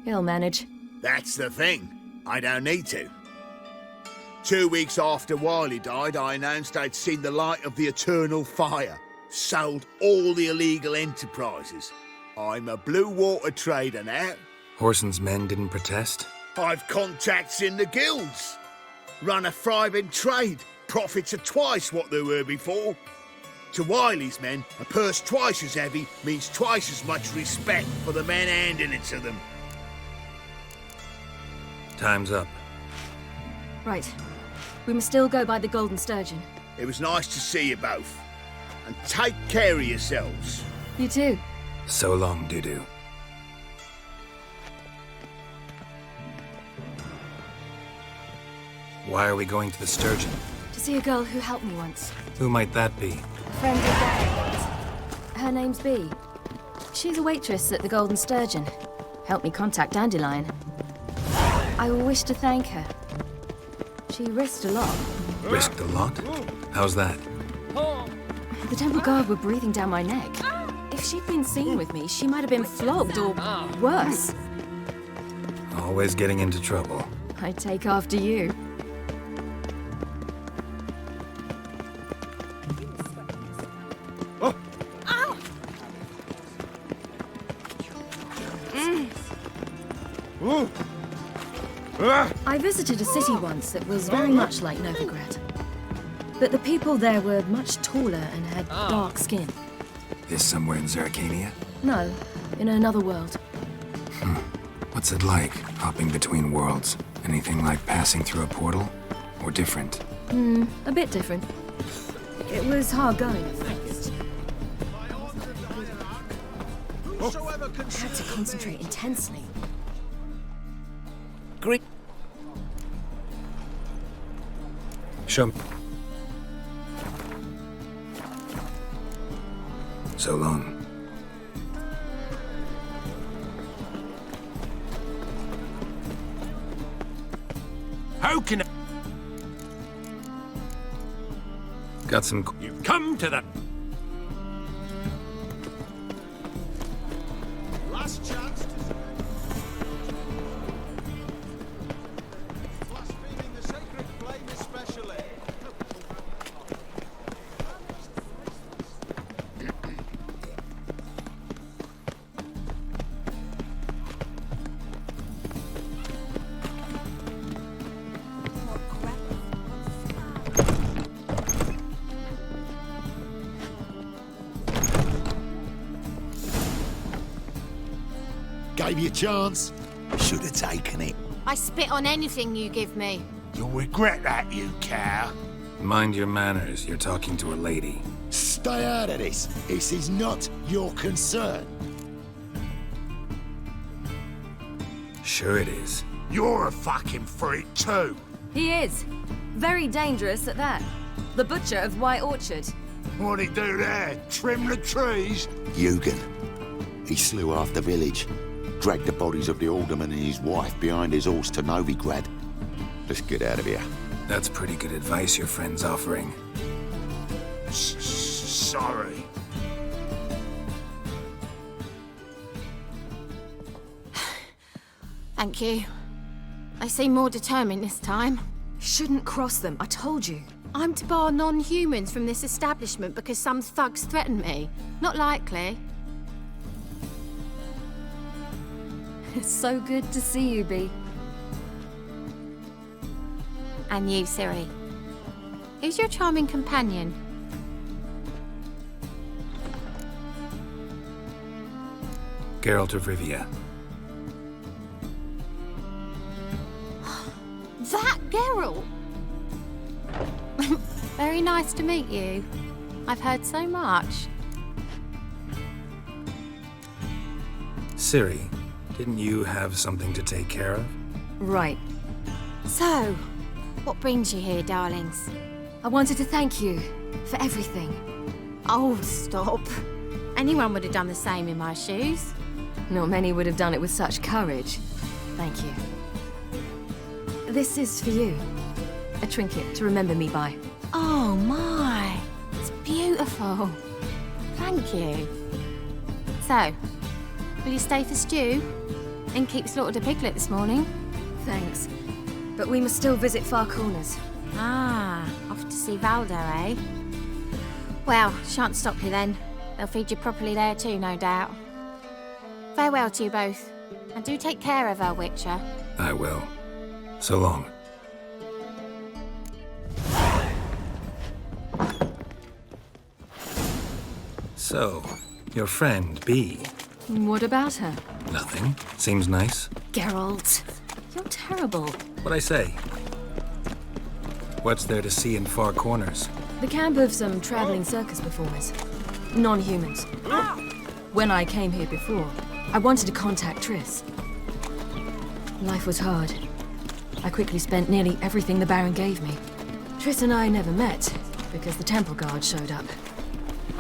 He'll manage. That's the thing. I don't need to. 2 weeks after Wiley died, I announced I'd seen the light of the eternal fire. Sold all the illegal enterprises. I'm a blue water trader now. Horson's men didn't protest? I've contacts in the guilds. Run a thriving trade. Profits are twice what they were before. To Wiley's men, a purse twice as heavy means twice as much respect for the men handing it to them. Time's up. Right. We must still go by the Golden Sturgeon. It was nice to see you both. And take care of yourselves. You too. So long, Dudu. Why are we going to the Sturgeon? To see a girl who helped me once. Who might that be? Friend of Dad's. Her name's Bee. She's a waitress at the Golden Sturgeon. Helped me contact Dandelion. I wish to thank her. She risked a lot. Risked a lot? How's that? The Temple Guard were breathing down my neck. If she'd been seen with me, she might have been flogged or worse. Always getting into trouble. I'd take after you. I visited a city once that was very much like Novigrad. But the people there were much taller and had dark skin. This somewhere in Zeracania? No, in another world. What's it like, hopping between worlds? Anything like passing through a portal? Or different? A bit different. It was hard going at first. I had to concentrate intensely. Great. Show me. So long. How can I... Got some... You've come to the... Last chance to... Blaspheming the sacred flame especially. Gave you a chance. Should have taken it. I spit on anything you give me. You'll regret that, you cow. Mind your manners, you're talking to a lady. Stay out of this. This is not your concern. Sure it is. You're a fucking freak too. He is. Very dangerous at that. The butcher of White Orchard. What'd he do there? Trim the trees? Eugen. He slew half the village. Dragged the bodies of the alderman and his wife behind his horse to Novigrad. Let's get out of here. That's pretty good advice your friend's offering. Sorry. Thank you. They seem more determined this time. Shouldn't cross them, I told you. I'm to bar non-humans from this establishment because some thugs threaten me. Not likely. It's so good to see you, Bee. And you, Ciri. Who's your charming companion? Geralt of Rivia. That Geralt! Very nice to meet you. I've heard so much. Ciri, didn't you have something to take care of? Right. So, what brings you here, darlings? I wanted to thank you for everything. Oh, stop. Anyone would have done the same in my shoes. Not many would have done it with such courage. Thank you. This is for you. A trinket to remember me by. Oh, my. It's beautiful. Thank you. So, will you stay for stew? And keep slaughtered a piglet this morning? Thanks. But we must still visit Far Corners. Ah, off to see Valdo, eh? Well, shan't stop you then. They'll feed you properly there too, no doubt. Farewell to you both. And do take care of her, Witcher. I will. So long. So, your friend, B. What about her? Nothing. Seems nice. Geralt, you're terrible. What'd I say? What's there to see in far corners? The camp of some traveling circus performers. Non-humans. When I came here before, I wanted to contact Triss. Life was hard. I quickly spent nearly everything the Baron gave me. Triss and I never met, because the Temple Guard showed up.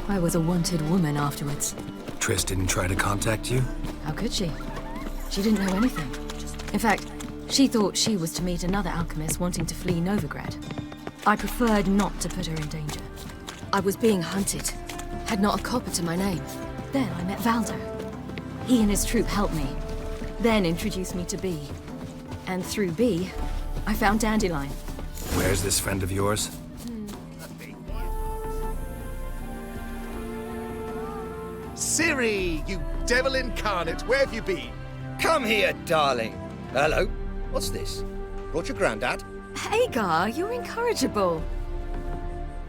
I was a wanted woman afterwards. Triss didn't try to contact you? How could she? She didn't know anything. In fact, she thought she was to meet another alchemist wanting to flee Novigrad. I preferred not to put her in danger. I was being hunted. Had not a copper to my name. Then I met Valdo. He and his troop helped me. Then introduced me to B. And through B, I found Dandelion. Where's this friend of yours? Ciri, you devil incarnate, where have you been? Come here, darling. Hello. What's this? Brought your granddad? Hagar, you're incorrigible.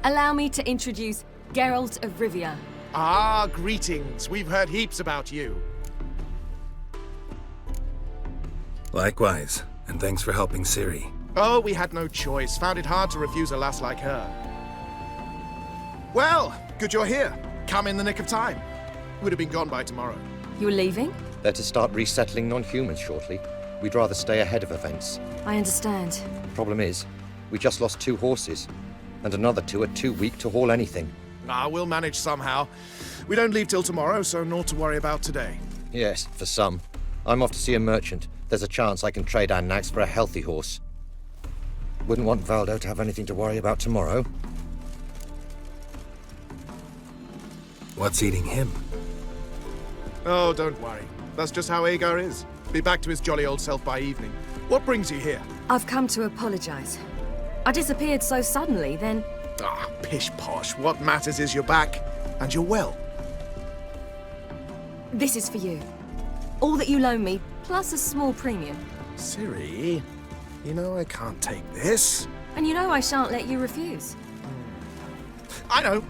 Allow me to introduce Geralt of Rivia. Ah, greetings. We've heard heaps about you. Likewise, and thanks for helping Ciri. Oh, we had no choice. Found it hard to refuse a lass like her. Well, good you're here. Come in the nick of time. Would have been gone by tomorrow. You're leaving? They're to start resettling non-humans shortly. We'd rather stay ahead of events. I understand. Problem is, we just lost 2 horses, and another 2 are too weak to haul anything. Ah, we'll manage somehow. We don't leave till tomorrow, so naught to worry about today. Yes, for some. I'm off to see a merchant. There's a chance I can trade our nags for a healthy horse. Wouldn't want Valdo to have anything to worry about tomorrow. What's eating him? Oh, don't worry. That's just how Agar is. Be back to his jolly old self by evening. What brings you here? I've come to apologize. I disappeared so suddenly, then... Ah, pish-posh. What matters is you're back, and you're well. This is for you. All that you loan me, plus a small premium. Ciri, you know I can't take this. And you know I shan't let you refuse. I know.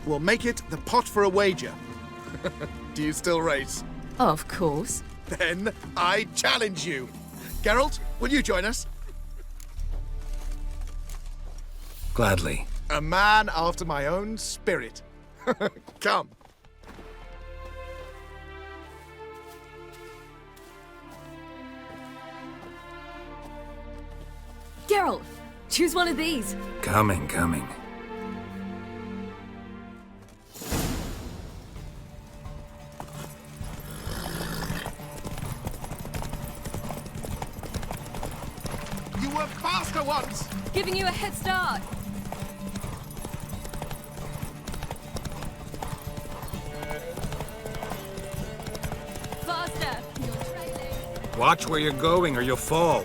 We'll make it the pot for a wager. Do you still race? Of course. Then I challenge you. Geralt, will you join us? Gladly. A man after my own spirit. Come. Geralt, choose one of these. Coming. You were faster once! Giving you a head start. Faster! You're trailing. Watch where you're going or you'll fall.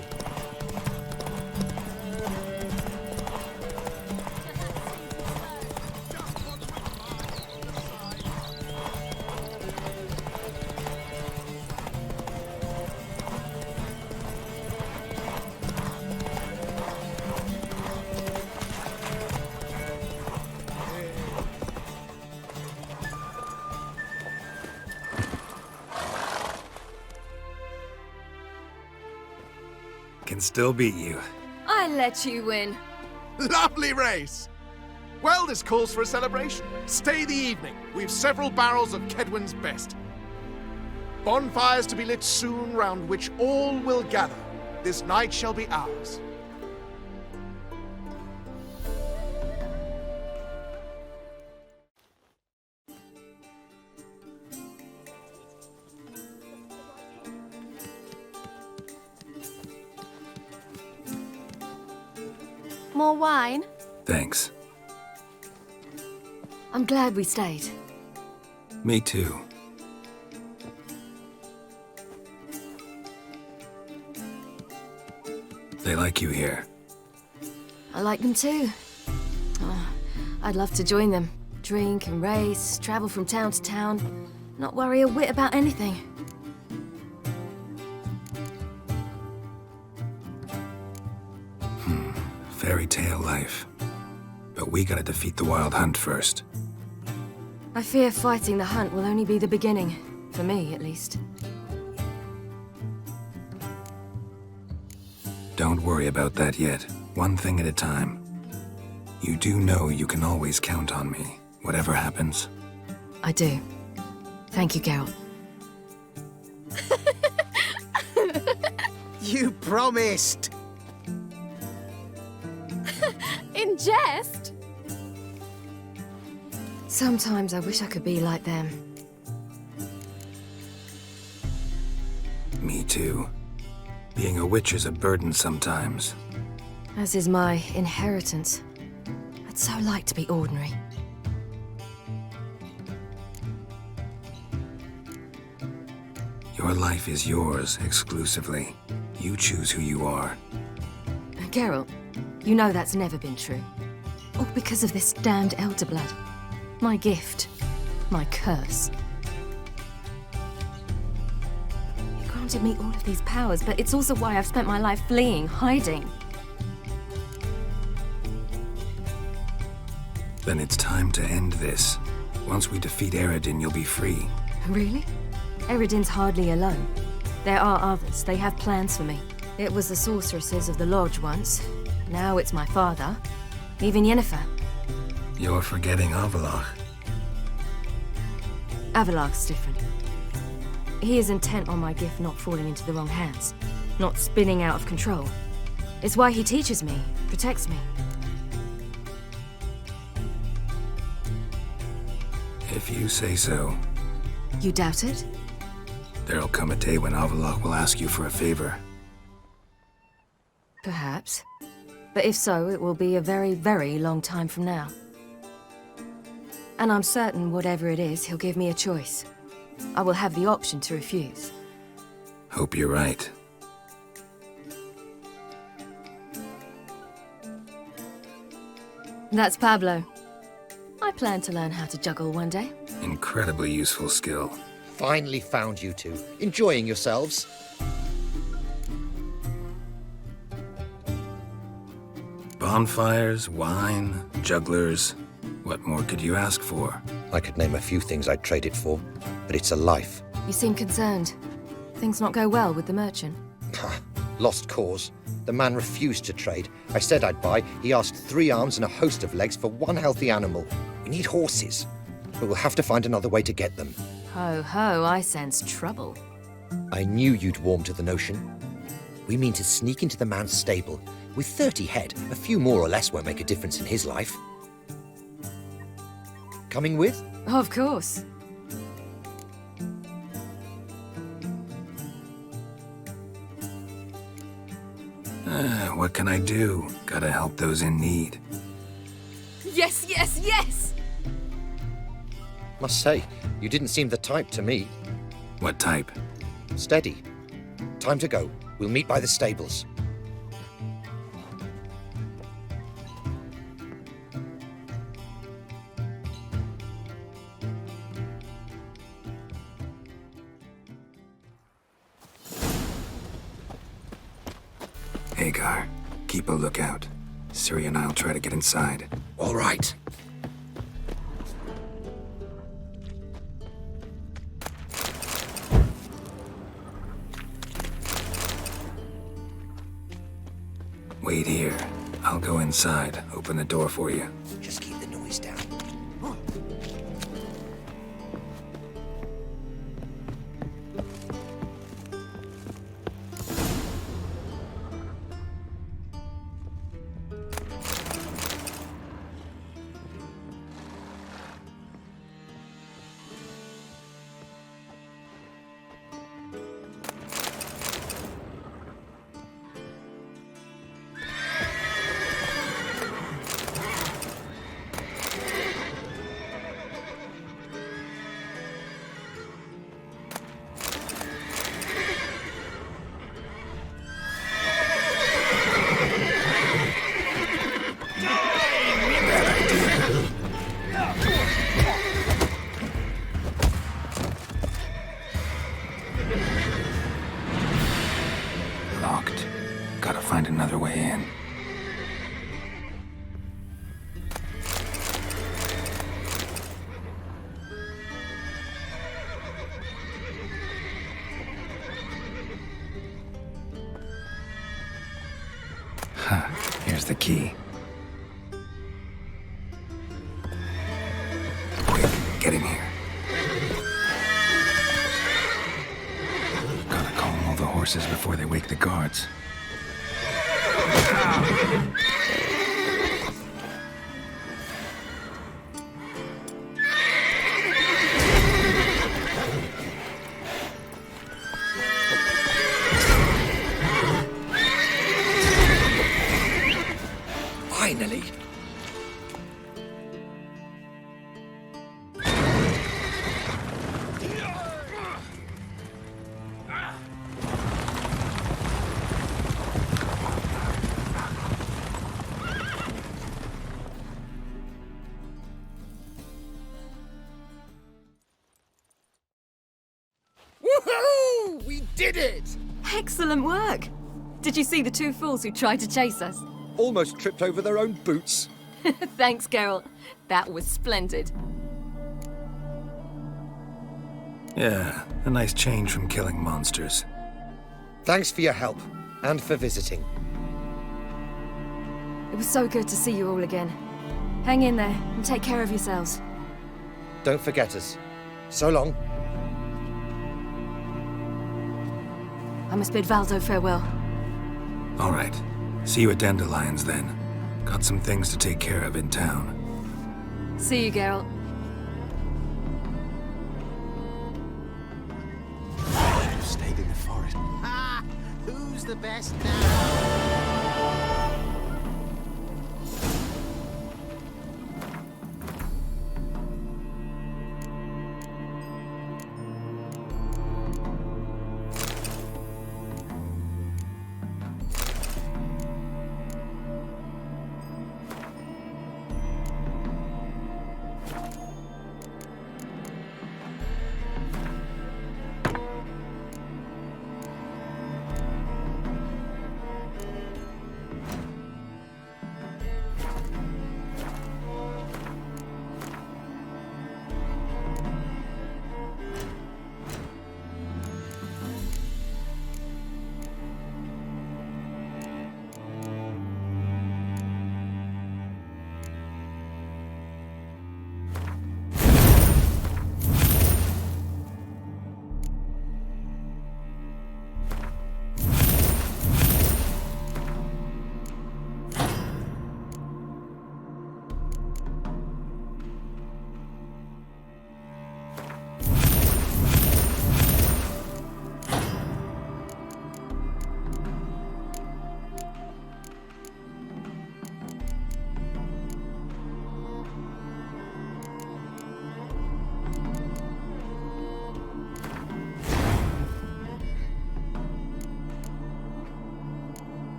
Can still beat you. I let you win. Lovely race! Well, this calls for a celebration. Stay the evening. We've several barrels of Kedwin's best. Bonfires to be lit soon, round which all will gather. This night shall be ours. More wine? Thanks. I'm glad we stayed. Me too. They like you here. I like them too. Oh, I'd love to join them. Drink and race, travel from town to town, not worry a whit about anything. Fairy tale life. But we gotta defeat the Wild Hunt first. I fear fighting the hunt will only be the beginning. For me, at least. Don't worry about that yet. One thing at a time. You do know you can always count on me, whatever happens. I do. Thank you, Geralt. You promised! In jest? Sometimes I wish I could be like them. Me too. Being a witch is a burden sometimes. As is my inheritance. I'd so like to be ordinary. Your life is yours, exclusively. You choose who you are. Geralt, you know that's never been true. All because of this damned elder blood. My gift. My curse. It granted me all of these powers, but it's also why I've spent my life fleeing, hiding. Then it's time to end this. Once we defeat Eredin, you'll be free. Really? Eredin's hardly alone. There are others. They have plans for me. It was the sorceresses of the Lodge once. Now it's my father. Even Yennefer. You're forgetting Avallac'h. Avallac'h's different. He is intent on my gift not falling into the wrong hands. Not spinning out of control. It's why he teaches me, protects me. If you say so. You doubt it? There'll come a day when Avallac'h will ask you for a favor. Perhaps. But if so, it will be a very, very long time from now. And I'm certain whatever it is, he'll give me a choice. I will have the option to refuse. Hope you're right. That's Pablo. I plan to learn how to juggle one day. Incredibly useful skill. Finally found you two. Enjoying yourselves? Bonfires, wine, jugglers. What more could you ask for? I could name a few things I'd trade it for, but it's a life. You seem concerned. Things not go well with the merchant? Lost cause. The man refused to trade. I said I'd buy. He asked 3 arms and a host of legs for 1 healthy animal. We need horses, but we'll have to find another way to get them. Ho ho, I sense trouble. I knew you'd warm to the notion. We mean to sneak into the man's stable. With 30 head, a few more or less won't make a difference in his life. Coming with? Of course. What can I do? Gotta help those in need. Yes, yes, yes! Must say, you didn't seem the type to me. What type? Steady. Time to go. We'll meet by the stables. Hagar, keep a lookout. Ciri and I'll try to get inside. All right. Wait here. I'll go inside. Open the door for you. Just keep the noise down. There's the key. Quick, get in here. Gotta calm all the horses before they wake the guards. Finally! Woohoo! We did it! Excellent work! Did you see the two fools who tried to chase us? Almost tripped over their own boots. Thanks, Geralt. That was splendid. Yeah, a nice change from killing monsters. Thanks for your help, and for visiting. It was so good to see you all again. Hang in there, and take care of yourselves. Don't forget us. So long. I must bid Valdo farewell. All right. See you at Dandelions, then. Got some things to take care of in town. See you, Geralt. Stayed in the forest. Ah, who's the best now?